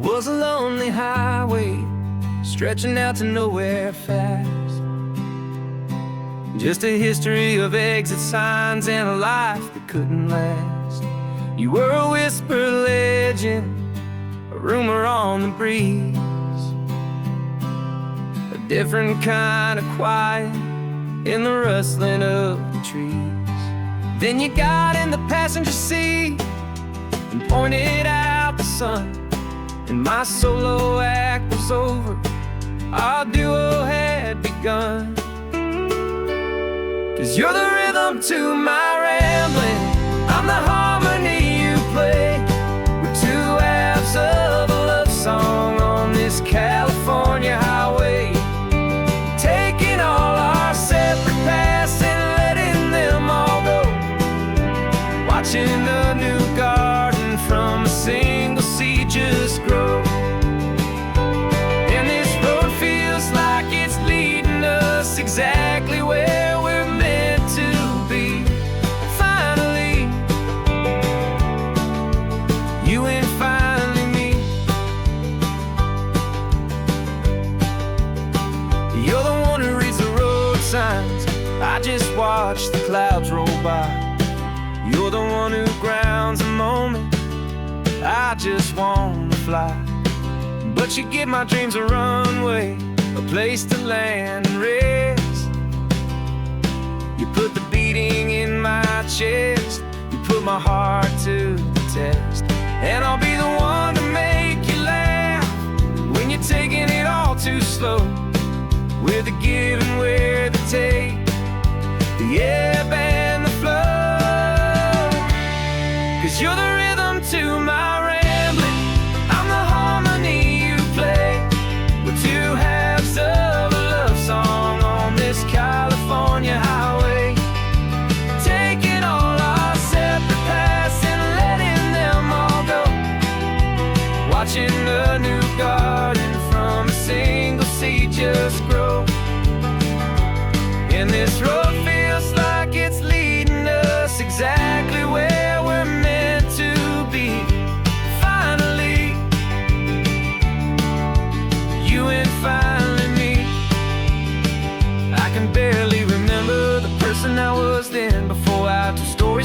Was a lonely highway stretching out to nowhere fast, just a history of exit signs and a life that couldn't last. You were a whisper legend, a rumor on the breeze, a different kind of quiet in the rustling of the trees. Then you got in the passenger seat and pointed out the sun, and my solo act was over, our duo had begun. 'Cause you're the rhythm to my rambling, I'm the harmony you play. We're two halves of a love song on this California highway, taking all our separate paths and letting them all go, watching a new garden from a single seed just grow. And this road feels like it's leading us exactly where we're meant to be. Finally, you and finally me. You're the one who reads the road signs, I just watch the clouds roll by. You're the one who grounds the moment, I just wanna fly. But you give my dreams a runway, a place to land and rest. You put the beating in my chest, you put my heart to the test. And I'll be the one to make you laugh when you're taking it all too slow. We're the give and we're the take, the ebb and the flow. 'Cause you're the rhythm to my rambling, I'm the harmony you play. We're two halves of a love song on this California highway, taking all our separate paths and letting them all go, watching a new garden from a single seed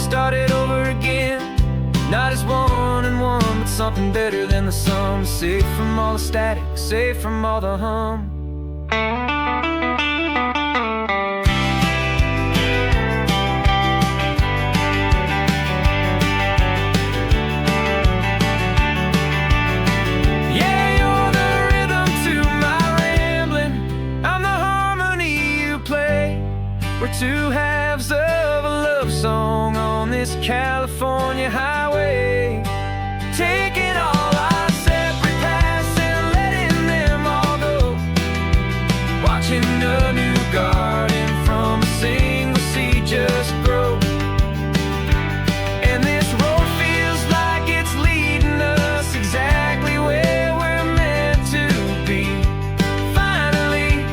started over again. Not as one and one, but something better than the sum. Safe from all the static, safe from all the hum. Yeah, you're the rhythm to my rambling. I'm the harmony you play. We're two halves of a love song on this California highway, taking all our separate paths and letting them all go, watching a new garden from a single seed just grow. And this road feels like it's leading us exactly where we're meant to be. Finally,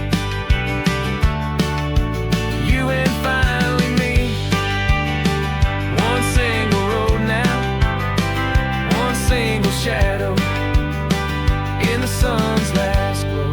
you and finally me. One single road now, one single shadow in the sun's last glow.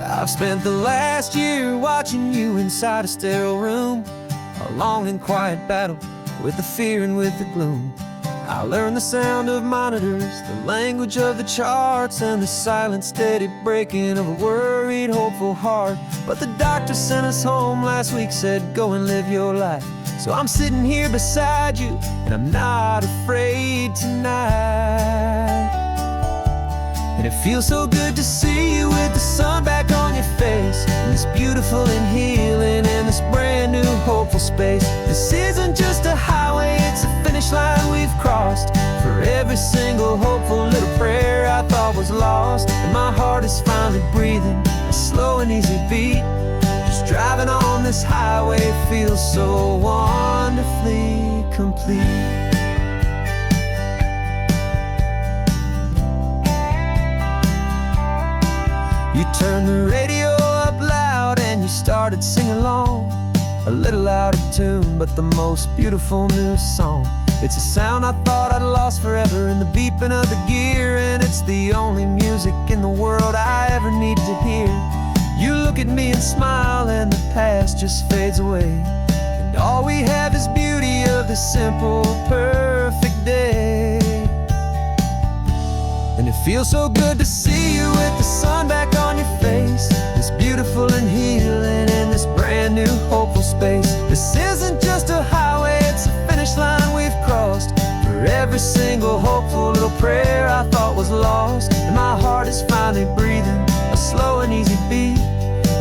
I've spent the last year watching you inside a sterile room, a long and quiet battle with the fear and with the gloom. I learned the sound of monitors, the language of the charts, and the silent, steady breaking of a worried, hopeful heart. But the doctor sent us home last week, said, go and live your life. So I'm sitting here beside you, and I'm not afraid tonight. And it feels so good to see you with the sun back on your face, and this beautiful and healing in this brand new hopeful space. This isn't just a highway, it's a finish line we've crossed. For every single hopeful little prayer I thought was lost, and my heart is finally breathing a slow and easy beat. Just driving on this highway feels so wonderfully complete. You turned the radio up loud and you started singing along, a little out of tune, but the most beautiful new song. It's a sound I thought I'd lost forever in the beeping of the gear, and it's the only music in the world I ever need to hear. You look at me and smile and the past just fades away, and all we have is beauty of this simple, perfect day. And it feels so good to see you with the sun back on your face, this beautiful and healing in this brand new hopeful space. This isn't just a highway, it's a finish line we've crossed. For every single hopeful little prayer I thought was lost, and my heart is finally breathing a slow and easy beat.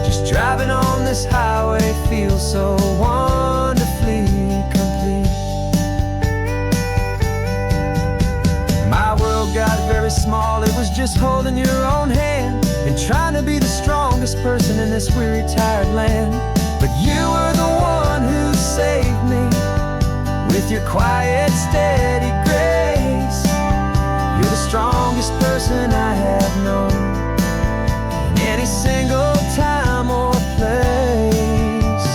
Just driving on this highway feels so wonderfully complete. My world got very small, it was just holding your own hand and trying to be the strongest person in this weary, tired land. But you were the one who saved me with your quiet, steady grace. You're the strongest person I have known in any single time or place.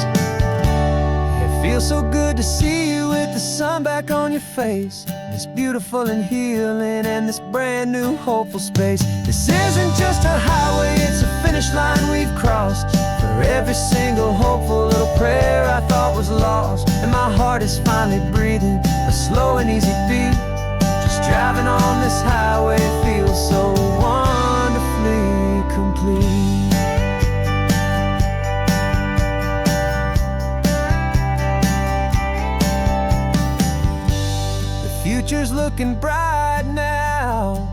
It feels so good to see you with the sun back on your face, this beautiful and healing and this brand new hopeful space. This isn't just a highway, it's a finish line we've crossed. For every single hopeful little prayer I thought was lost, and my heart is finally breathing a slow and easy beat. Just driving on this highway feels so wonderfully complete. Future's looking bright now,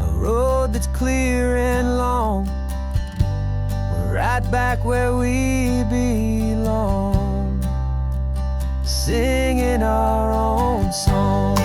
a road that's clear and long. We're right back where we belong, singing our own song.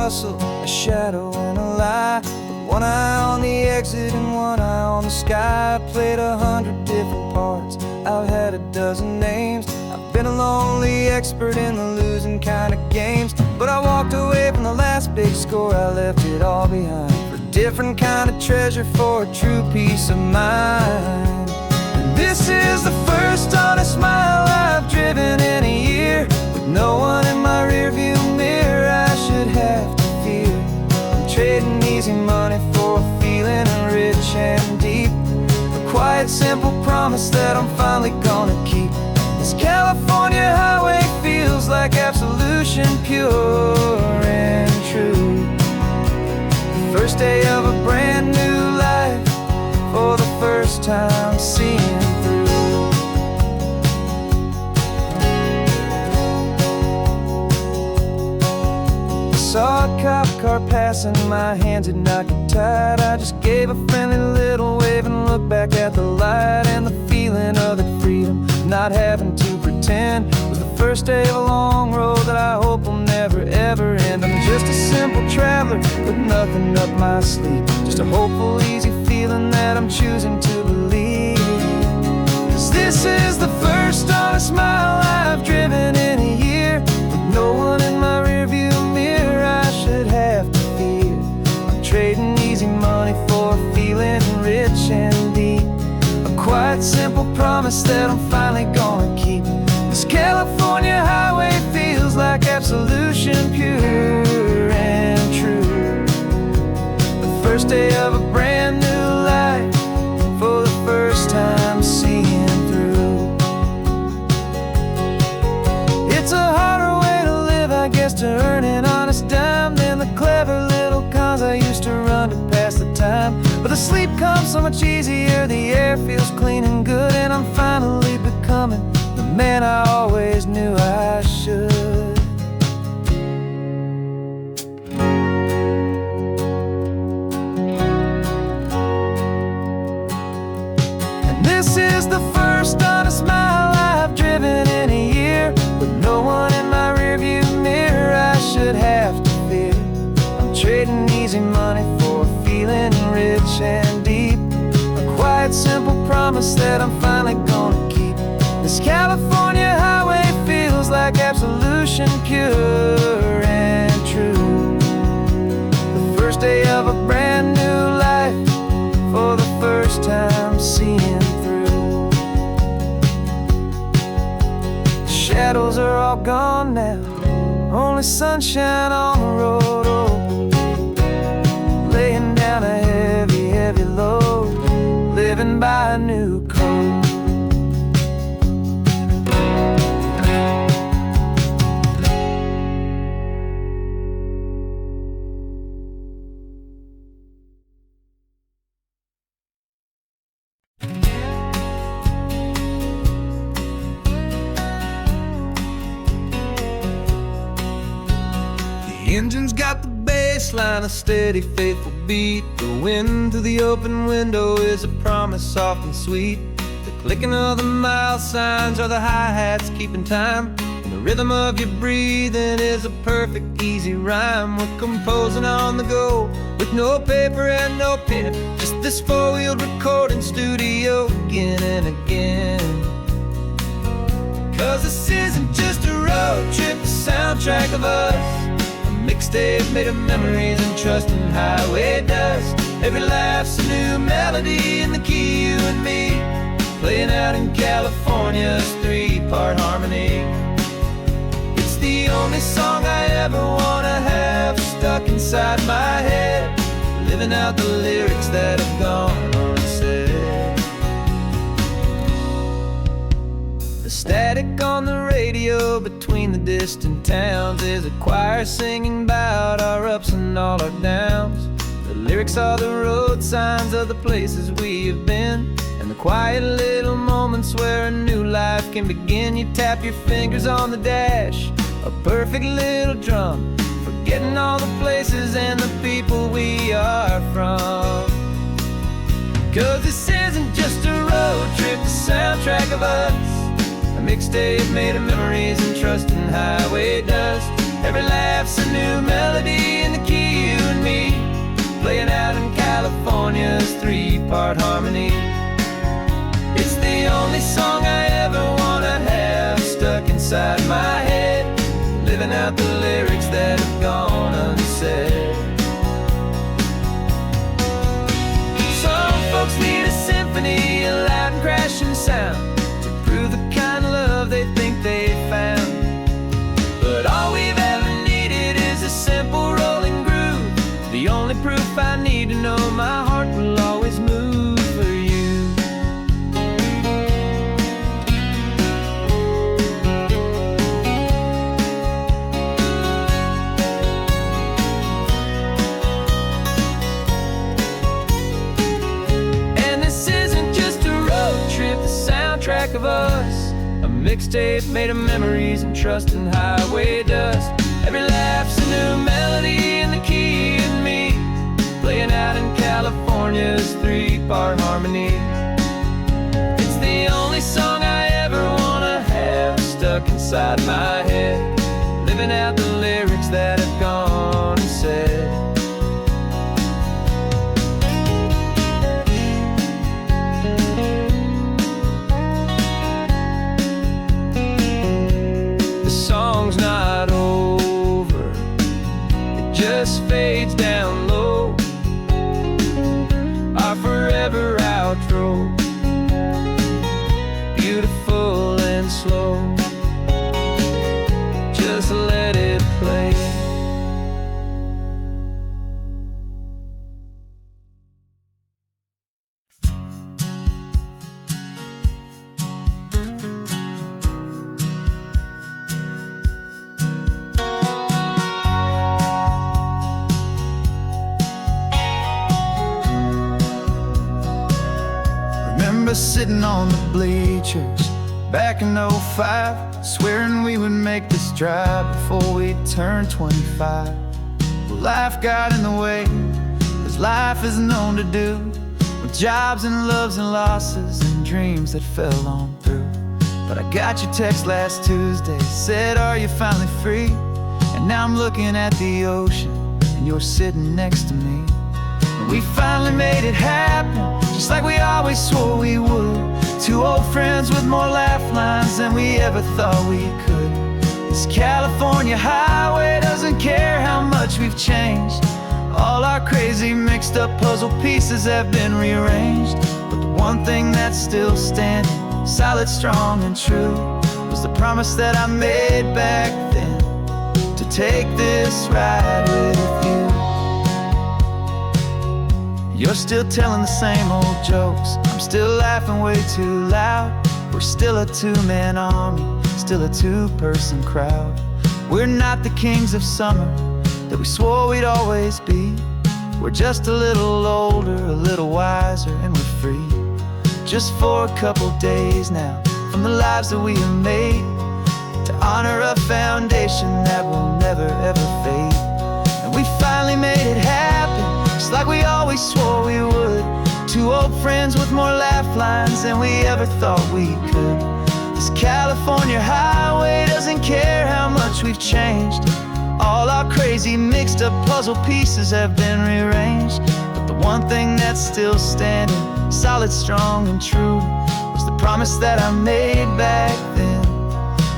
hustle, a shadow and a lie. With one eye on the exit and one eye on the sky. I played 100 different parts, I've had a dozen names. I've been a lonely expert in the losing kind of games. But I walked away from the last big score, I left it all behind for a different kind of treasure, for a true peace of mind. And this is the first honest mile I've driven in a year, with no one in my rearview mirror I should have to fear. I'm trading easy money for a feeling rich and deep, a quiet simple promise that I'm finally gonna keep. This California highway feels like absolution, pure and true. The first day of a brand new life, for the first time seeing through. I saw a cop car passing, my hands had not got tied. I just gave a friendly little wave and looked back at the light. And the feeling of the freedom, not having to pretend, was the first day of a long road that I hope will never ever end. I'm just a simple traveler with nothing up my sleeve, just a hopeful, easy feeling that I'm choosing to believe. 'Cause this is the first honest mile I've driven in a year, with no one in my rearview mirror I should have to fear. I'm trading easy money for a feeling rich and deep, a quiet simple promise that I'm finally gonna keep. This California highway feels like absolution, pure and true. The first day of a brand new life, for the first time seeing through. It's a harder way to live, I guess, to earn an honest dime than the clever little cons I used to run to pass the time. But the sleep comes so much easier, the air feels clean and good, and I'm finally becoming the man I always knew I should. This is the first honest mile I've driven in a year, with no one in my rearview mirror I should have to fear. I'm trading easy money for a feeling rich and deep, a quiet simple promise that I'm finally gonna keep. This California highway feels like absolution, pure and true. The first day of a brand new life, for the first time seeing through. Shadows are all gone now, only sunshine on the road. Oh, laying down a heavy, heavy load, living by a new code. The engine's got the bass line, a steady, faithful beat. The wind through the open window is a promise soft and sweet. The clicking of the mile signs are the hi-hats keeping time, and the rhythm of your breathing is a perfect, easy rhyme. We're composing on the go, with no paper and no pen, just this four-wheeled recording studio again and again. 'Cause this isn't just a road trip, a soundtrack of us, mixtape made of memories and trust in highway dust. Every laugh's a new melody in the key, you and me, playing out in California's three-part harmony. It's the only song I ever wanna have stuck inside my head, living out the lyrics that have gone unsaid. The static on the radio between the distant towns is a choir singing about our ups and all our downs. The lyrics are the road signs of the places we have been, and the quiet little moments where a new life can begin. You tap your fingers on the dash, a perfect little drum, forgetting all the places and the people we are from. 'Cause this isn't just a road trip, the soundtrack of us, a mixtape made of memories and trust in highway dust. Every laugh's a new melody in the key, you and me, playing out in California's three-part harmony. It's the only song I ever wanna have stuck inside my head, living out the lyrics that have gone unsaid. Some folks need a symphony, a loud and crashing sound, to prove the kind of love they think they found. But all we've ever needed is a simple rolling groove, the only proof I need to know my heart will always move for you. And this isn't just a road trip, the soundtrack of us, a mixtape made of memories and trust and highway dust. Every laugh's a new melody in the key and me, playing out in California's three-part harmony. It's the only song I ever wanna have stuck inside my head, living out the lyrics that have gone unsaid. The song's not over, it just fades down low, our forever outro, beautiful and slow. Just let it play. Remember sitting on the bleachers back in '05, swearing we would make this drive before we turned 25. Well, life got in the way, as life is known to do, with jobs and loves and losses and dreams that fell on through. But I got your text last Tuesday, said, are you finally free? And now I'm looking at the ocean, and you're sitting next to me. And we finally made it happen, just like we always swore we would. Two old friends with more laugh lines than we ever thought we could. This California highway doesn't care how much we've changed. All our crazy mixed up puzzle pieces have been rearranged. But the one thing that's still standing, solid, strong and true, was the promise that I made back then, to take this ride with you. You're still telling the same old jokes, I'm still laughing way too loud. We're still a two-man army, still a two-person crowd. We're not the kings of summer that we swore we'd always be. We're just a little older, a little wiser, and we're free. Just for a couple days now, from the lives that we have made, to honor a foundation that will never ever fade. And we finally made it happen, just like we always swore we would. Two old friends with more laugh lines than we ever thought we could. This California highway doesn't care how much we've changed. All our crazy mixed up puzzle pieces have been rearranged. But the one thing that's still standing, solid, strong and true, was the promise that I made back then,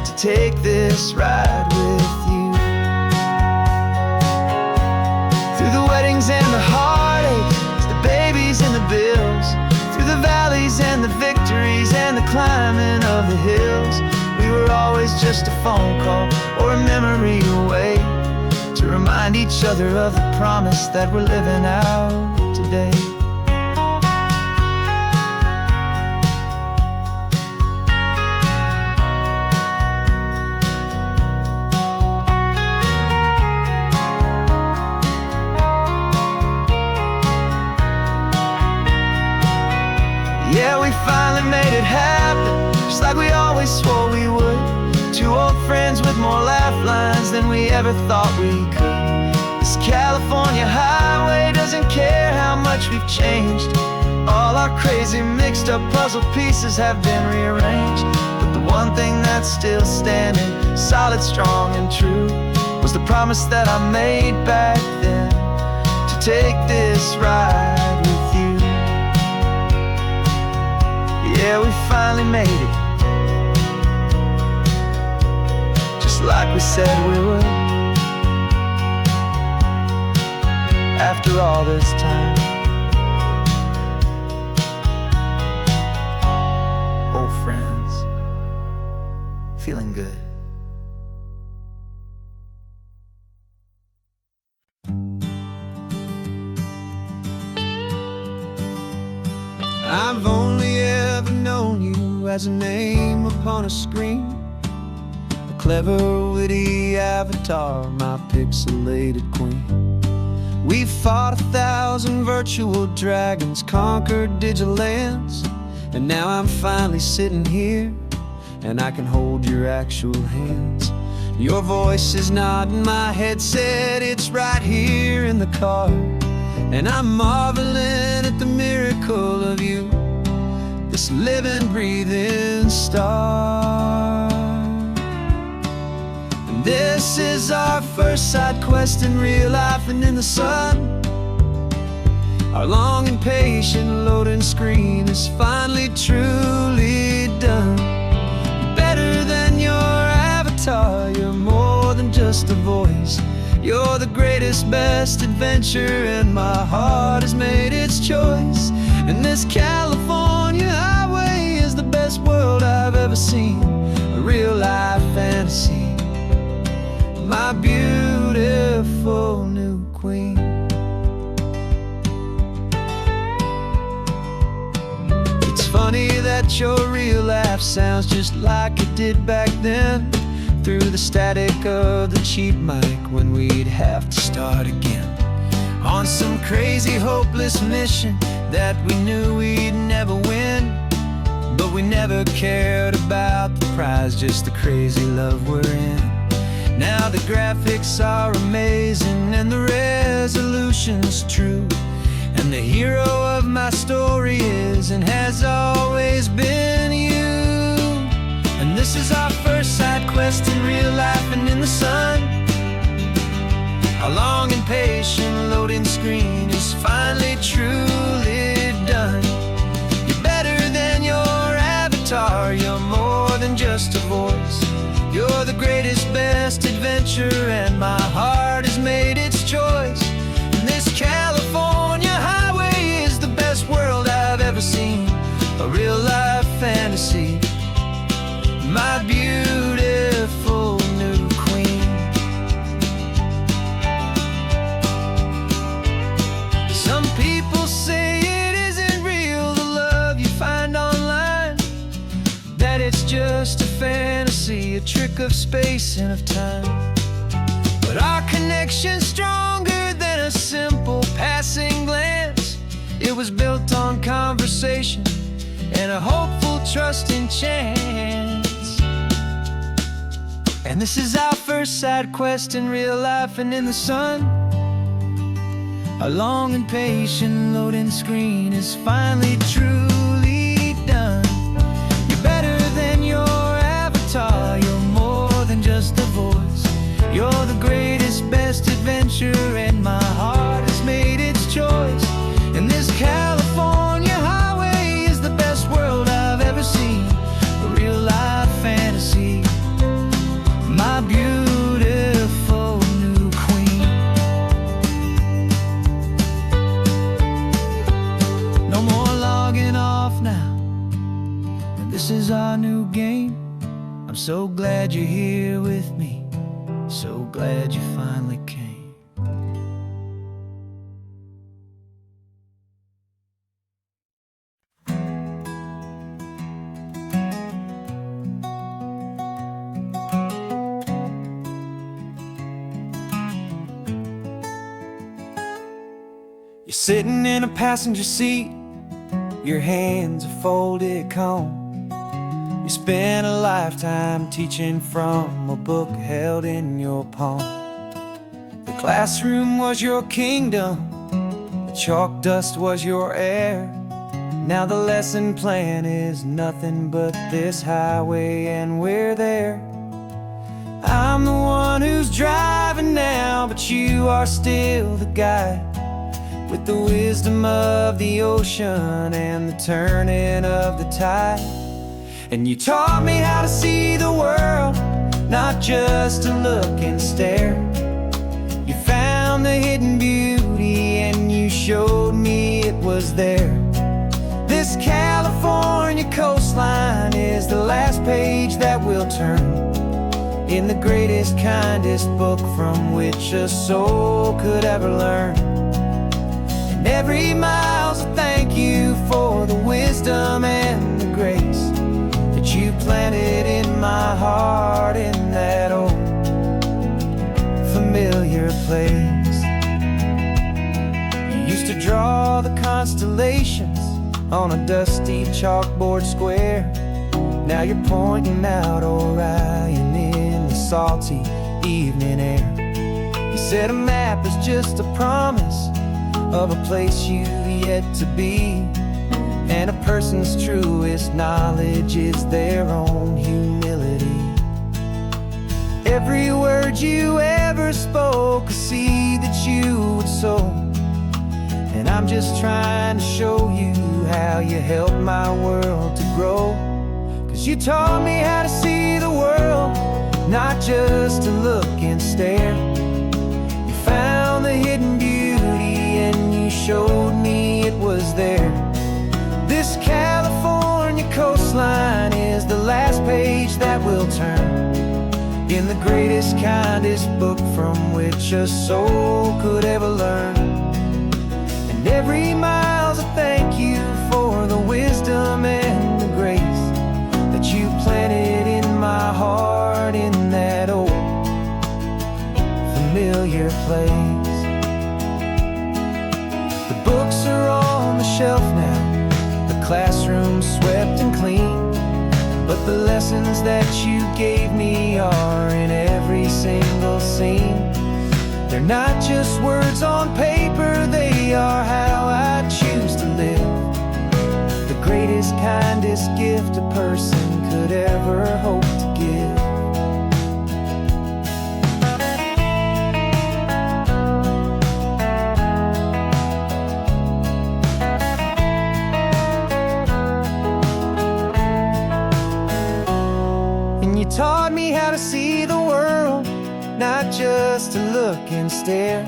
to take this ride with you. Through the weddings and the heartaches, the babies and the bills, through the valleys and the victories and the climbing of the hills, we were always just a phone call or a memory away, to remind each other of the promise that we're living out today. Yeah, we finally made it happen, just like we always swore we would. Two old friends with more laugh lines than we ever thought we could. This California highway doesn't care how much we've changed. All our crazy mixed up puzzle pieces have been rearranged. But the one thing that's still standing, solid, strong and true, was the promise that I made back then, to take this ride with you. Yeah, we finally made it, just like we said we would. After all this time, old friends, feeling good. I've only ever known you as a name upon a screen, a clever, witty avatar, my pixelated queen. We've fought 1,000 virtual dragons, conquered digital lands, and now I'm finally sitting here, and I can hold your actual hands. Your voice is not in my headset, it's right here in the car, and I'm marveling at the miracle of you, this living, breathing star. And this is our first side quest in real life and in the sun. Our long and patient loading screen is finally truly done. Better than your avatar, you're more than just a voice. You're the greatest, best adventure, and my heart has made its choice. And this California highway is the best world I've ever seen, a real life fantasy, my beautiful new queen. It's funny that your real life sounds just like it did back then, through the static of the cheap mic when we'd have to start again, on some crazy hopeless mission that we knew we'd never win. But we never cared about the prize, just the crazy love we're in. Now the graphics are amazing and the resolution's true, and the hero of my story is and has always been you. And this is our first side quest in real life and in the sun. Our long and patient loading screen is finally truly done. You're better than your avatar, you're more than just a voice. You're the greatest, best adventure, and my heart has made its choice. And this California highway is the best world I've ever seen, a real life fantasy, my beautiful new queen. Some people say it isn't real, the love you find online, that it's just a fantasy, a trick of space and of time. But our connection's stronger than a simple passing glance. It was built on conversation and a hopeful, trusting chance. And this is our first side quest in real life and in the sun. Our long and patient loading screen is finally truly done. You're better than your avatar, you're more than just a voice. You're the greatest, best adventure, and my heart has made its choice. And this California highway is the best world I've ever seen, a real life fantasy, my beautiful new queen. No more logging off now, and this is our new game. I'm so glad you're here with me, so glad you finally came. You're sitting in a passenger seat, your hands are folded calm. You spent a lifetime teaching from a book held in your palm. The classroom was your kingdom, the chalk dust was your air. Now the lesson plan is nothing but this highway, and we're there. I'm the one who's driving now, but you are still the guide, with the wisdom of the ocean and the turning of the tide. And you taught me how to see the world, not just to look and stare. You found the hidden beauty and you showed me it was there. This California coastline is the last page that we'll turn in the greatest, kindest book from which a soul could ever learn. And every mile's a thank you for the wisdom and the grace that you planted in my heart in that old familiar place. You used to draw the constellations on a dusty chalkboard square. Now you're pointing out Orion in the salty evening air. You said a map is just a promise of a place you've yet to be, and a person's truest knowledge is their own humility. Every word you ever spoke, a seed that you would sow, and I'm just trying to show you how you helped my world to grow. 'Cause you taught me how to see the world, not just to look and stare. You found the hidden beauty and you showed me it was there. This California coastline is the last page that we'll turn in the greatest, kindest book from which a soul could ever learn. And every mile's a thank you for the wisdom and the grace that you planted in my heart in that old familiar place. The books are on the shelf now, the classroom swept and clean, but the lessons that you gave me are in every single scene. They're not just words on paper, they are how I choose to live. The greatest, kindest gift a person could ever hope to give. And you taught me how to see the world, not just to look and stare.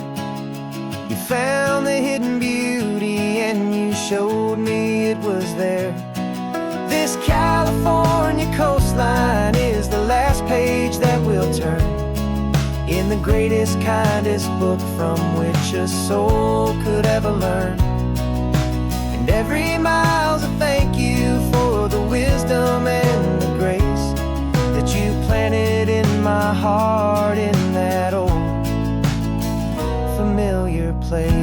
You found the hidden beauty and you showed me it was there. This California coastline is the last page that we'll turn in the greatest, kindest book from which a soul could ever learn. And every mile's a thank you for the wisdom and the grace that you planted in my heart in that old familiar place.